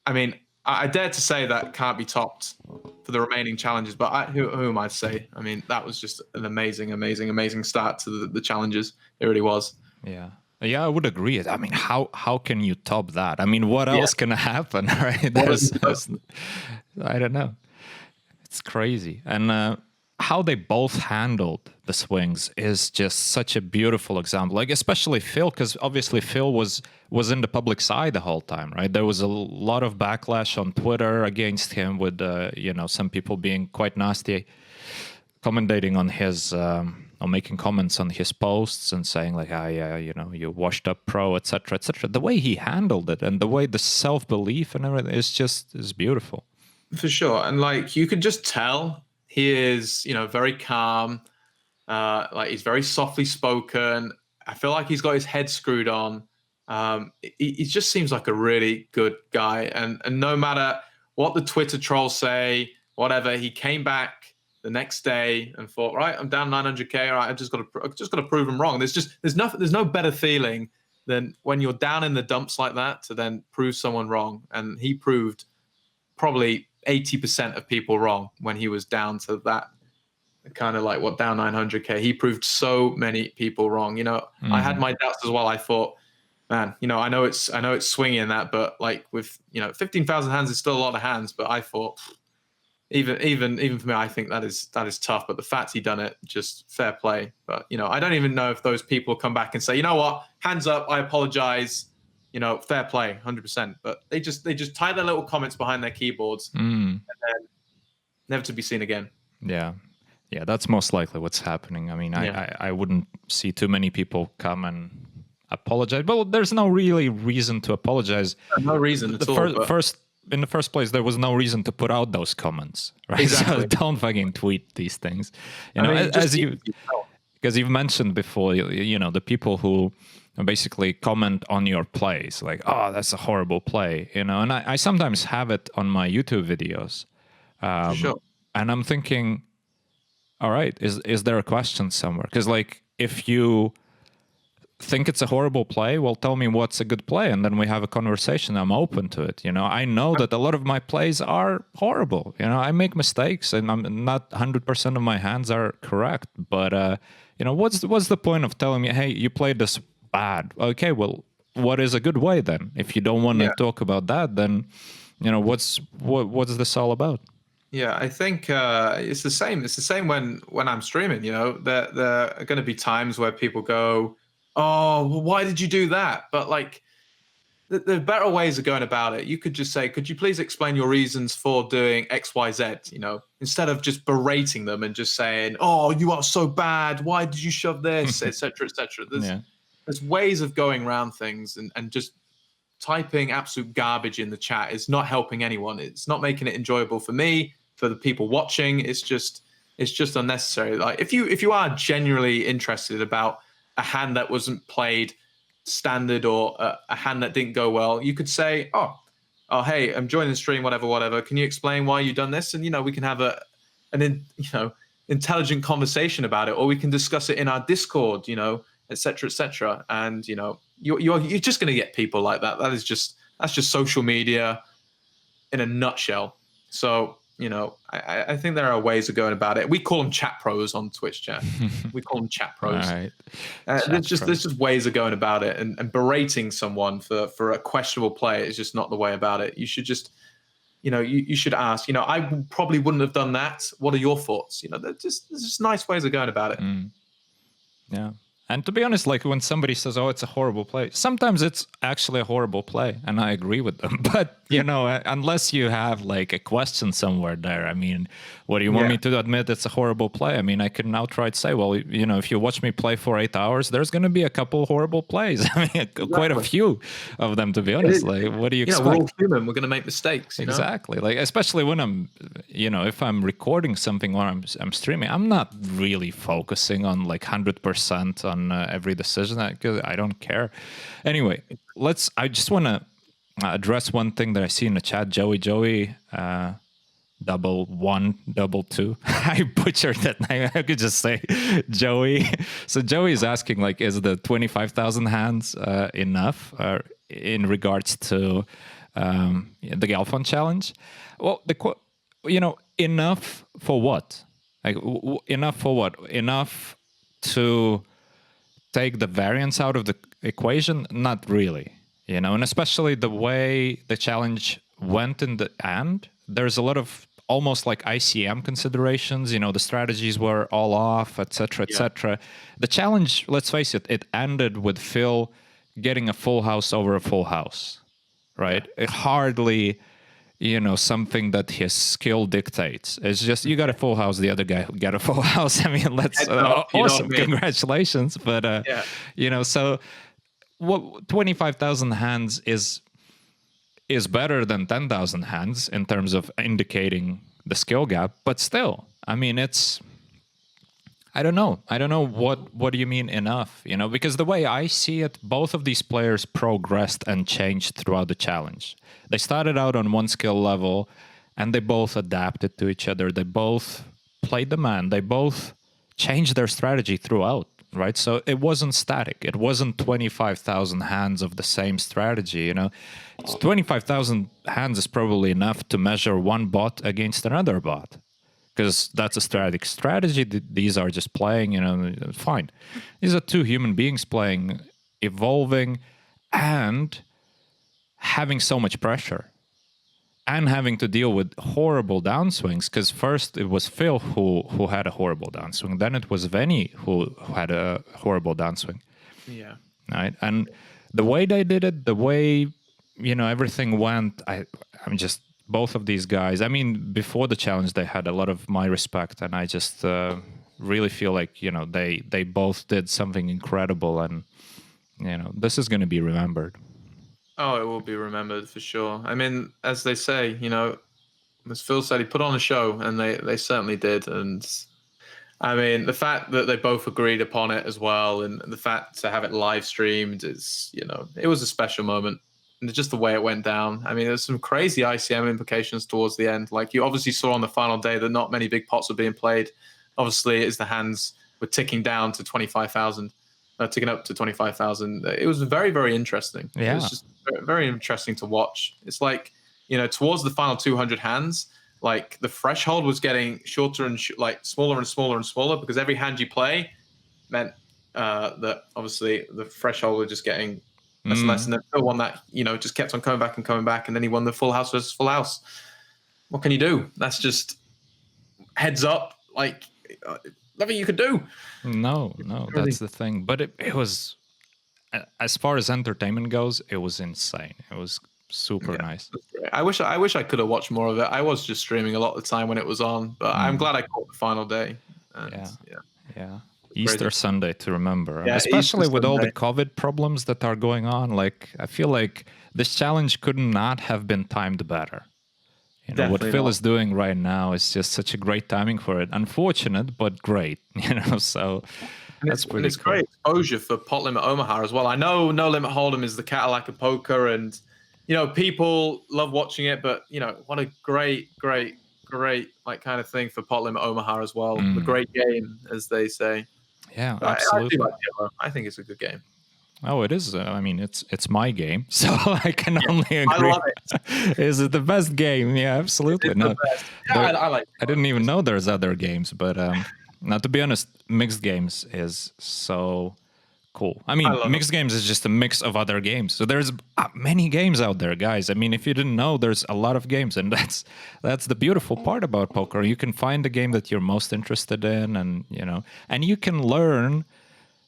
[SPEAKER 2] I mean, I dare to say that can't be topped for the remaining challenges, but who am I to say? I mean, that was just an amazing start to the challenges. It really was.
[SPEAKER 1] Yeah. Yeah, I would agree. I mean, how can you top that? I mean, what else can happen, right? I don't know. It's crazy. And how they both handled the swings is just such a beautiful example. Like, especially Phil, because obviously Phil was in the public side the whole time, right? There was a lot of backlash on Twitter against him with, some people being quite nasty, commentating on his... or making comments on his posts and saying like, you washed up pro, etc., etc. The way he handled it and the way the self-belief and everything is beautiful.
[SPEAKER 2] For sure. And like, you could just tell he is, very calm. Like, he's very softly spoken. I feel like he's got his head screwed on. He just seems like a really good guy. And no matter what the Twitter trolls say, whatever, he came back the next day and thought, right, I'm down 900K. All right, I've just got to prove him wrong. There's no better feeling than when you're down in the dumps like that to then prove someone wrong. And he proved probably 80% of people wrong when he was down to that kind of like down 900K. He proved so many people wrong. I had my doubts as well. I thought, man, I know it's swinging in that, but like with 15,000 hands is still a lot of hands. But I thought, even for me, I think that is tough. But the fact he done it, just fair play. But I don't even know if those people come back and say, you know what, hands up, I apologize. Fair play, 100%. But they just tie their little comments behind their keyboards and then never to be seen again.
[SPEAKER 1] Yeah, that's most likely what's happening. I mean, I wouldn't see too many people come and apologize. But there's no really reason to apologize.
[SPEAKER 2] No reason at all.
[SPEAKER 1] In the first place, there was no reason to put out those comments, right?
[SPEAKER 2] Exactly.
[SPEAKER 1] So don't fucking tweet these things. Because you've mentioned before, the people who basically comment on your plays, like, oh, that's a horrible play, and I sometimes have it on my YouTube videos.
[SPEAKER 2] Sure.
[SPEAKER 1] And I'm thinking, all right, is there a question somewhere? Because like, if you think it's a horrible play, well, tell me what's a good play, and then we have a conversation. I'm open to it. I know that a lot of my plays are horrible. I make mistakes, and I'm not 100% of my hands are correct. But what's the point of telling me, hey, you played this bad? Okay, well, what is a good way then? If you don't want to talk about that, then what's this all about?
[SPEAKER 2] Yeah, I think it's the same. It's the same when I'm streaming. There are going to be times where people go, oh, well, why did you do that? But like, there are better ways of going about it. You could just say, could you please explain your reasons for doing X, Y, Z? Instead of just berating them and just saying, oh, you are so bad. Why did you shove this, etc., etc. There's ways of going around things, and just typing absolute garbage in the chat is not helping anyone. It's not making it enjoyable for me, for the people watching. It's just unnecessary. Like, if you are genuinely interested about a hand that wasn't played standard or a hand that didn't go well, you could say, oh, hey, I'm joining the stream, whatever. Can you explain why you've done this? And, we can have an intelligent conversation about it, or we can discuss it in our Discord, et cetera, et cetera. And, you're just going to get people like that. That's just social media in a nutshell. So, I think there are ways of going about it. We call them chat pros on Twitch chat. We call them chat pros.
[SPEAKER 1] All right.
[SPEAKER 2] There's just ways of going about it, and berating someone for a questionable play is just not the way about it. You should just, you should ask, I probably wouldn't have done that. What are your thoughts? There's just nice ways of going about it.
[SPEAKER 1] Yeah. And to be honest, like, when somebody says, oh, it's a horrible play, sometimes it's actually a horrible play, and I agree with them. But Unless you have like a question somewhere there. I mean, what do you want me to admit it's a horrible play? I mean, I can outright say, well, if you watch me play for 8 hours, there's going to be a couple horrible plays. I mean, quite a few of them, to be honest. Like, what do you expect?
[SPEAKER 2] We're all human. We're going to make mistakes.
[SPEAKER 1] Exactly. Like, especially when I'm, if I'm recording something or I'm streaming, I'm not really focusing on like 100% on every decision because I don't care. Anyway, I just want to address one thing that I see in the chat. Joey, 1122. I butchered that name. I could just say Joey. So Joey is asking, like, is the 25,000 hands enough in regards to the Galfond challenge? Well, enough for what? Like, enough for what? Enough to take the variance out of the equation? Not really. And especially the way the challenge went in the end, there's a lot of almost like ICM considerations. The strategies were all off, etc., etc. The challenge, let's face it, it ended with Phil getting a full house over a full house, right? It hardly, something that his skill dictates. It's just you got a full house, the other guy got a full house. I mean, that's awesome. Congratulations. But, so what 25,000 hands is better than 10,000 hands in terms of indicating the skill gap, but still, I mean, I don't know what do you mean enough, because the way I see it, both of these players progressed and changed throughout the challenge. They started out on one skill level and they both adapted to each other. They both played the man. They both changed their strategy throughout. Right, so it wasn't static. It wasn't 25,000 hands of the same strategy. 25,000 hands is probably enough to measure one bot against another bot, because that's a static strategy. These are just playing. Fine. These are two human beings playing, evolving, and having so much pressure, and having to deal with horrible downswings, because first it was Phil who had a horrible downswing, then it was Venny who had a horrible downswing.
[SPEAKER 2] Yeah.
[SPEAKER 1] Right. And the way they did it, the way everything went, I'm just, both of these guys, I mean, before the challenge they had a lot of my respect, and I just really feel like they both did something incredible, and this is going to be remembered.
[SPEAKER 2] Oh, it will be remembered for sure. I mean, as they say, as Phil said, he put on a show, and they certainly did. And I mean, the fact that they both agreed upon it as well, and the fact to have it live streamed is, it was a special moment. And just the way it went down. I mean, there's some crazy ICM implications towards the end. Like, you obviously saw on the final day that not many big pots were being played. Obviously, as the hands were ticking down to 25,000. Ticking up to 25,000. It was very, very interesting.
[SPEAKER 1] Yeah.
[SPEAKER 2] It was just very interesting to watch. It's like, towards the final 200 hands, like the threshold was getting shorter and smaller and smaller and smaller, because every hand you play meant that obviously the threshold was just getting less and less. And then Phil won that, just kept on coming back, and then he won the full house versus full house. What can you do? That's just heads up. Like, nothing you could do.
[SPEAKER 1] No, that's the thing. But it was, as far as entertainment goes, it was insane. It was super nice.
[SPEAKER 2] I wish I could have watched more of it. I was just streaming a lot of the time when it was on, but I'm glad I caught the final day. And,
[SPEAKER 1] yeah. Easter Sunday to remember,
[SPEAKER 2] yeah,
[SPEAKER 1] especially with all the COVID problems that are going on. Like, I feel like this challenge could not have been timed better. What Phil is doing right now is just such a great timing for it. Unfortunate, but great. So that's pretty cool. It's
[SPEAKER 2] great exposure for Pot Limit Omaha as well. I know No Limit Hold'em is the Cadillac of poker, and people love watching it. But what a great like kind of thing for Pot Limit Omaha as well. A great game, as they say.
[SPEAKER 1] Yeah, absolutely.
[SPEAKER 2] I think it's a good game.
[SPEAKER 1] Oh, it is. I mean, it's my game, so I can only agree.
[SPEAKER 2] I love it.
[SPEAKER 1] Is it the best game? Yeah, absolutely.
[SPEAKER 2] It's the best. Yeah, I like it.
[SPEAKER 1] I didn't even know there's other games, but now to be honest, mixed games is so cool. I mean, mixed games is just a mix of other games. So there's many games out there, guys. I mean, if you didn't know, there's a lot of games, and that's the beautiful part about poker. You can find the game that you're most interested in, and and you can learn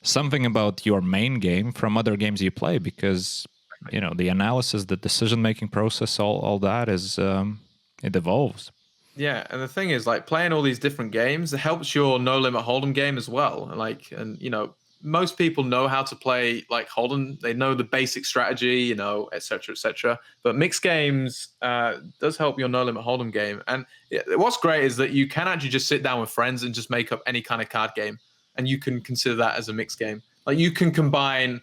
[SPEAKER 1] something about your main game from other games you play, because you know, the analysis, the decision-making process, all that is, it evolves.
[SPEAKER 2] Yeah, and the thing is, like, playing all these different games, it helps your no limit hold'em game as well. Like, and you know, most people know how to play like hold'em. They know the basic strategy, you know, et cetera, et cetera. But mixed games does help your no limit hold'em game. And what's great is that you can actually just sit down with friends and just make up any kind of card game, and you can consider that as a mixed game. Like, you can combine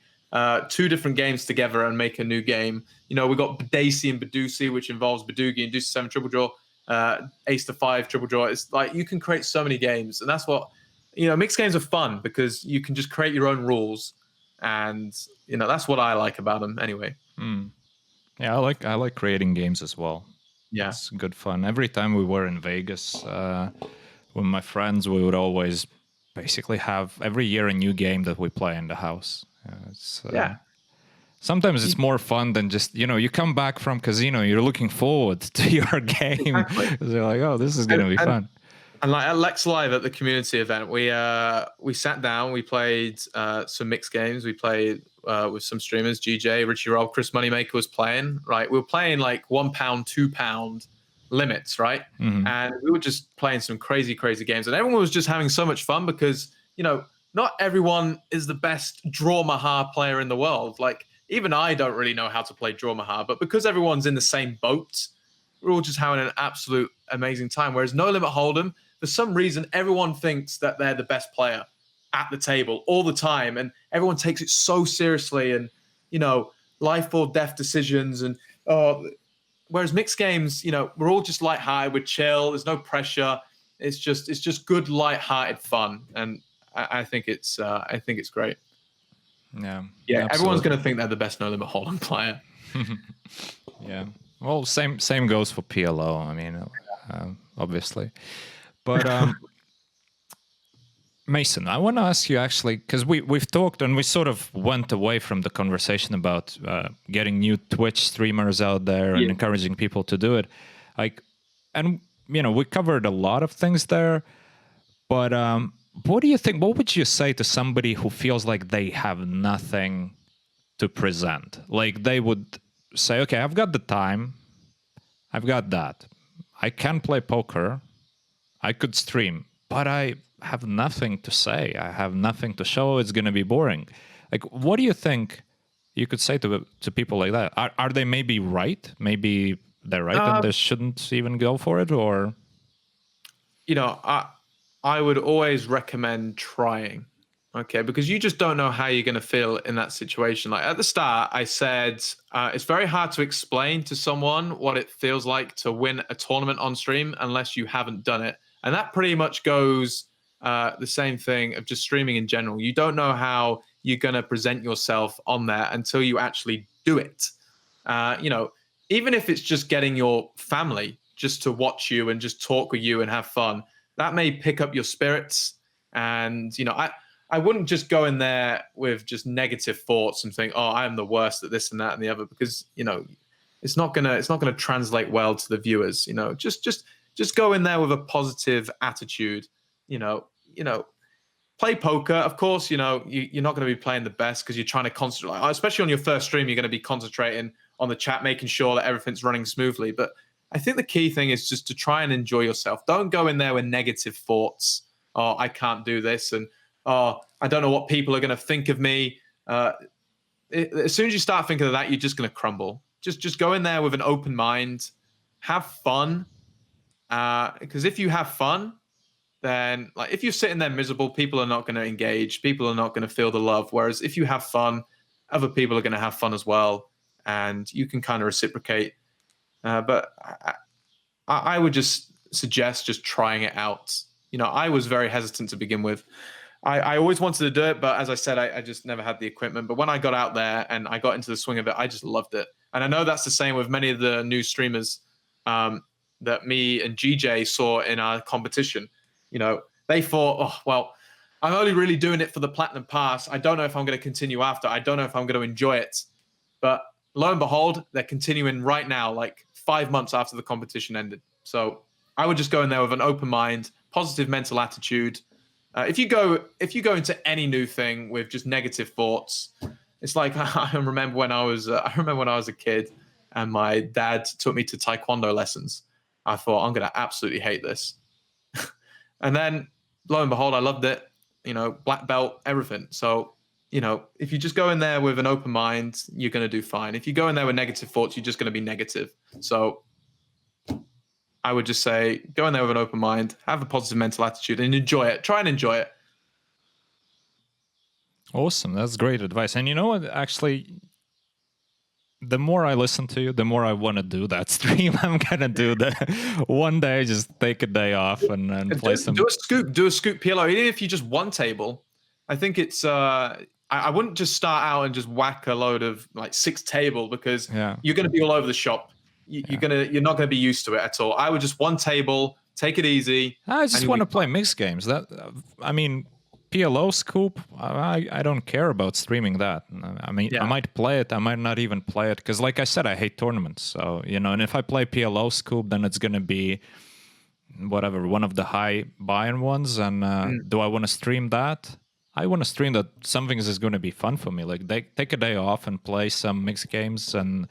[SPEAKER 2] two different games together and make a new game. You know, we got Badasi and Badusi, which involves Badugi and Deuce 7 triple draw. Ace to 5 triple draw. It's like you can create so many games, and that's what, you know, mixed games are fun because you can just create your own rules, and you know, that's what I like about them anyway.
[SPEAKER 1] Yeah, I like creating games as well.
[SPEAKER 2] Yeah,
[SPEAKER 1] it's good fun. Every time we were in Vegas with my friends, we would always basically have every year a new game that we play in the house.
[SPEAKER 2] Yeah.
[SPEAKER 1] Sometimes it's more fun than just, you know, you come back from casino, you're looking forward to your game.
[SPEAKER 2] Exactly.
[SPEAKER 1] They're like, oh, this is going to be fun.
[SPEAKER 2] And like at Lex Live at the community event, we sat down, we played some mixed games. We played with some streamers, GJ, Richie Roll, Chris Moneymaker was playing, right? We were playing like £1, £2 limits, right?
[SPEAKER 1] Mm-hmm.
[SPEAKER 2] And we were just playing some crazy, crazy games. And everyone was just having so much fun because, you know, not everyone is the best draw Maha player in the world. Like, even I don't really know how to play draw Maha, but because everyone's in the same boat, we're all just having an absolute amazing time. Whereas No Limit Hold'em, for some reason, everyone thinks that they're the best player at the table all the time, and everyone takes it so seriously, and, you know, life or death decisions. And whereas mixed games, you know, we're all just lighthearted, we're chill, there's no pressure. It's just good, lighthearted fun, and I think it's great.
[SPEAKER 1] Yeah,
[SPEAKER 2] everyone's going to think they're the best No Limit Hold'em player.
[SPEAKER 1] Yeah, well, same goes for PLO. I mean, obviously, but Mason, I want to ask you actually, because we've talked and we sort of went away from the conversation about getting new Twitch streamers out there and encouraging people to do it. Like, and you know, we covered a lot of things there, but what do you think? What would you say to somebody who feels like they have nothing to present? Like, they would say, okay, I've got the time, I've got that, I can play poker, I could stream, but I have nothing to say, I have nothing to show, it's going to be boring. Like, what do you think you could say to people like that? Are they maybe right? Maybe they're right and they shouldn't even go for it? Or,
[SPEAKER 2] you know, I would always recommend trying, okay? Because you just don't know how you're going to feel in that situation. Like, at the start, I said it's very hard to explain to someone what it feels like to win a tournament on stream unless you haven't done it. And that pretty much goes the same thing of just streaming in general. You don't know how you're going to present yourself on there until you actually do it. You know, even if it's just getting your family just to watch you and just talk with you and have fun, that may pick up your spirits. And, you know, I wouldn't just go in there with just negative thoughts and think, oh, I am the worst at this and that and the other, because, you know, it's not gonna translate well to the viewers. You know, just go in there with a positive attitude. You know, play poker. Of course, you know, you're not going to be playing the best because you're trying to concentrate. Especially on your first stream, you're going to be concentrating on the chat, making sure that everything's running smoothly. But I think the key thing is just to try and enjoy yourself. Don't go in there with negative thoughts. Oh, I can't do this, and oh, I don't know what people are going to think of me. As soon as you start thinking of that, you're just going to crumble. Just go in there with an open mind, have fun. Because if you have fun, then, like, if you're sitting there miserable, people are not going to engage. People are not going to feel the love. Whereas if you have fun, other people are going to have fun as well, and you can kind of reciprocate. But I would just suggest just trying it out. You know, I was very hesitant to begin with. I always wanted to do it, but as I said, I just never had the equipment. But when I got out there and I got into the swing of it, I just loved it. And I know that's the same with many of the new streamers that me and GJ saw in our competition. You know, they thought, oh, well, I'm only really doing it for the Platinum Pass. I don't know if I'm going to continue after. I don't know if I'm going to enjoy it. But lo and behold, they're continuing right now, like 5 months after the competition ended. So I would just go in there with an open mind, positive mental attitude. If you go into any new thing with just negative thoughts, It's like I remember when I was a kid, and my dad took me to taekwondo lessons. I thought I'm gonna absolutely hate this, and then lo and behold, I loved it. Black belt, everything. So if you just go in there with an open mind, you're gonna do fine. If you go in there with negative thoughts, you're just gonna be negative. So I would just say, go in there with an open mind, have a positive mental attitude, and enjoy it. Try and enjoy it.
[SPEAKER 1] Awesome. That's great advice. And you know what? Actually, the more I listen to you, the more I want to do that stream. I'm going to do that one day, just take a day off and play some.
[SPEAKER 2] Do a scoop PLO. Even if you just one table, I think it's... I wouldn't just start out and just whack a load of like 6 table, because you're going to be all over the shop. You're not going to be used to it at all. I would just one table, take it easy.
[SPEAKER 1] I just want to play mixed games. I mean, PLO scoop, I don't care about streaming that. I mean, I might play it. I might not even play it, because like I said, I hate tournaments. So, and if I play PLO scoop, then it's going to be whatever, one of the high buy-in ones. And do I want to stream that? I want to stream that something is going to be fun for me. Like, take a day off and play some mixed games and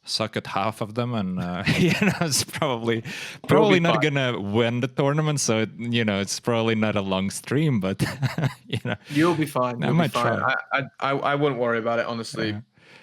[SPEAKER 1] suck at half of them, and it's probably not gonna win the tournament, so it's probably not a long stream, but
[SPEAKER 2] you'll be fine.
[SPEAKER 1] I might try.
[SPEAKER 2] I wouldn't worry about it, honestly.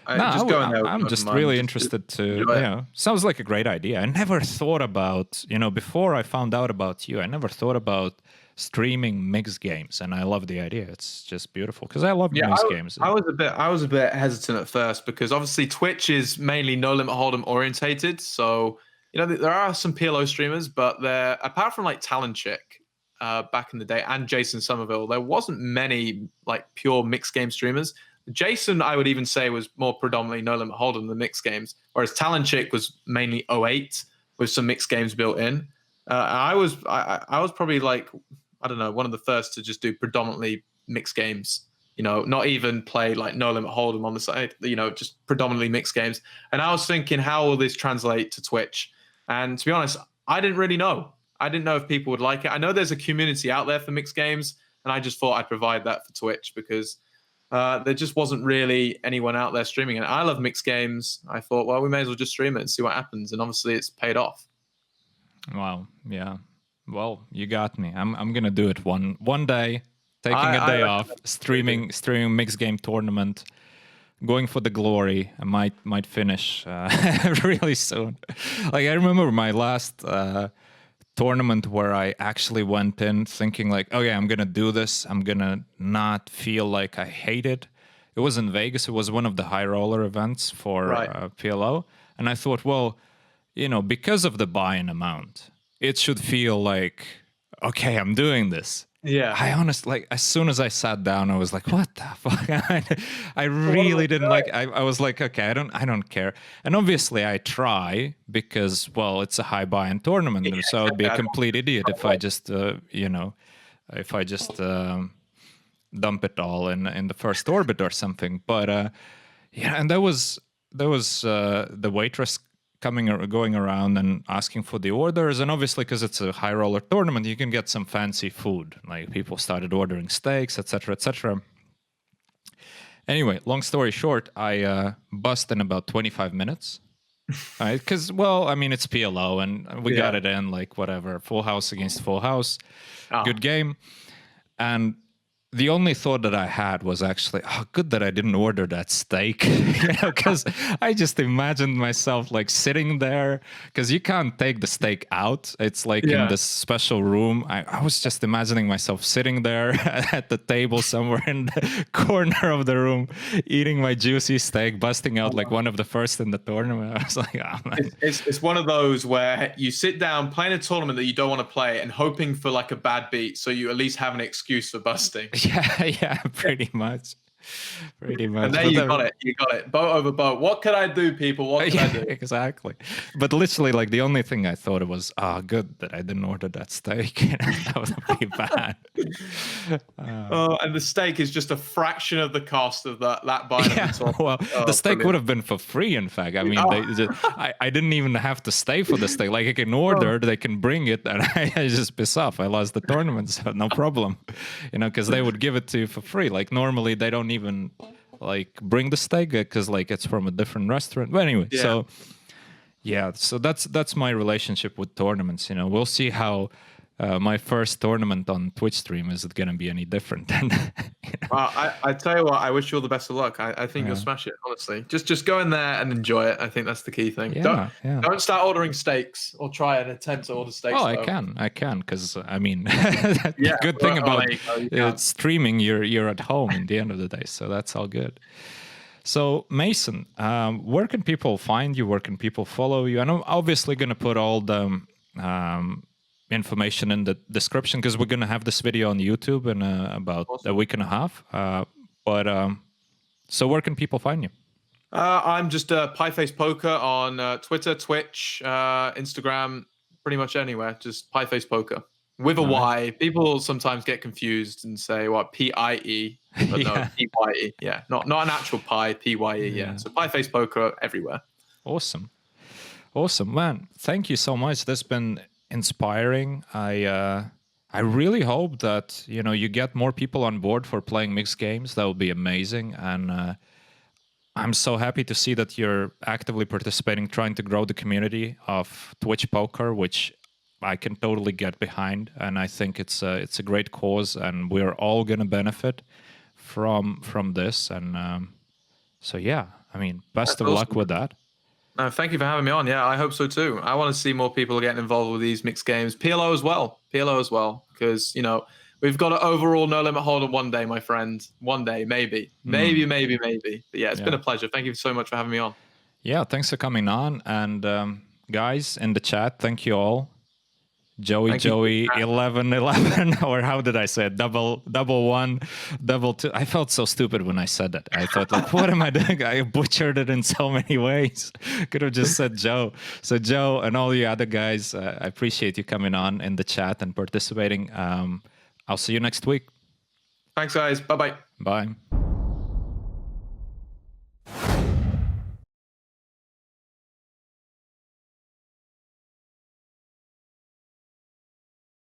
[SPEAKER 1] I'm just really interested to sounds like a great idea. I never thought about, before I found out about you, I never thought about streaming mixed games, and I love the idea. It's just beautiful, because I love mixed games.
[SPEAKER 2] I was a bit hesitant at first, because obviously Twitch is mainly no limit hold'em orientated. So there are some PLO streamers, but they're, apart from like Talonchick back in the day and Jason Somerville, there wasn't many like pure mixed game streamers. Jason, I would even say, was more predominantly no limit hold'em than mixed games, whereas Talonchick was mainly 08 with some mixed games built in. I was probably like, I don't know, one of the first to just do predominantly mixed games, not even play like no limit hold'em on the side, just predominantly mixed games. And I was thinking, how will this translate to Twitch? And to be honest, I didn't really know. I didn't know if people would like it. I know there's a community out there for mixed games, and I just thought I'd provide that for Twitch, because there just wasn't really anyone out there streaming it. I love mixed games. I thought, well, we may as well just stream it and see what happens. And obviously it's paid off.
[SPEAKER 1] Wow. Yeah. Well, you got me. I'm gonna do it one day, taking a day off, streaming mixed game tournament, going for the glory. I might finish really soon. Like, I remember my last tournament where I actually went in thinking like, okay, I'm gonna do this. I'm gonna not feel like I hate it. It was in Vegas. It was one of the high roller events for PLO, and I thought, well, because of the buy-in amount, it should feel like, okay, I'm doing this. Yeah. I honestly, like, as soon as I sat down, I was like, what the fuck? I really didn't like, I was like, okay, I don't care. And obviously I try, because, well, it's a high buy-in tournament, so I'd be a complete idiot if I just, dump it all in the first orbit or something. But, and there was the waitress going around and asking for the orders, and obviously, because it's a high roller tournament, you can get some fancy food. Like, people started ordering steaks, etc., etc. Anyway, long story short, I bust in about 25 minutes. Right? Because, well, I mean, it's PLO, and we got it in, like, whatever, full house against full house, good game. And the only thought that I had was actually, oh, good that I didn't order that steak, because I just imagined myself like sitting there, because you can't take the steak out. It's like in this special room. I was just imagining myself sitting there at the table somewhere in the corner of the room, eating my juicy steak, busting out like one of the first in the tournament. I was like, oh, man.
[SPEAKER 2] It's one of those where you sit down playing a tournament that you don't want to play and hoping for like a bad beat, so you at least have an excuse for busting.
[SPEAKER 1] Yeah, pretty much.
[SPEAKER 2] And there you got it. Boat over boat. What could I do, people? What could I do?
[SPEAKER 1] Exactly. But literally, like, the only thing I thought was, good that I didn't order that steak. That would be bad.
[SPEAKER 2] And the steak is just a fraction of the cost of that bite.
[SPEAKER 1] Yeah, well, the steak would have been for free, in fact. I mean, I didn't even have to stay for the steak. Like, I can order, they can bring it, and I just piss off. I lost the tournament, so no problem. Because they would give it to you for free. Like, normally, they don't even like bring the steak because like it's from a different restaurant. But anyway, so yeah, so that's my relationship with tournaments. We'll see how my first tournament on Twitch stream is going to be any different.
[SPEAKER 2] Well, I tell you what, I wish you all the best of luck. I think you'll smash it, honestly. Just go in there and enjoy it. I think that's the key thing. Don't start ordering steaks or try and attempt to order steaks.
[SPEAKER 1] Well, I can, because I mean, the good thing about streaming, you're at home in the end of the day, so that's all good. So Mason, where can people find you? Where can people follow you? And I'm obviously going to put all the information in the description because we're going to have this video on YouTube in about a week and a half. So where can people find you?
[SPEAKER 2] I'm just Pyefacepoker on Twitter, Twitch, Instagram, pretty much anywhere. Just Pyefacepoker with a Y. People sometimes get confused and say what P-I-E, but no, P-Y-E. Yeah, not an actual pie, P-Y-E. Yeah, so Pyefacepoker everywhere.
[SPEAKER 1] Awesome, man. Thank you so much. That's been inspiring. I really hope that you get more people on board for playing mixed games. That would be amazing. And I'm so happy to see that you're actively participating, trying to grow the community of Twitch poker, which I can totally get behind. And I think it's a great cause, and we're all going to benefit from this. And so yeah, I mean, best of luck with that.
[SPEAKER 2] No, thank you for having me on. Yeah, I hope so too. I want to see more people getting involved with these mixed games. PLO as well, because we've got an overall no limit holder one day, my friend. One day, maybe. But yeah, it's been a pleasure. Thank you so much for having me on.
[SPEAKER 1] Yeah, thanks for coming on. And guys in the chat, thank you all. Joey 1111, or how did I say it? Double one, double two. I felt so stupid when I said that. I thought, like, what am I doing? I butchered it in so many ways. Could have just said Joe. So Joe and all you other guys, I appreciate you coming on in the chat and participating. I'll see you next week.
[SPEAKER 2] Thanks, guys. Bye-bye.
[SPEAKER 1] Bye.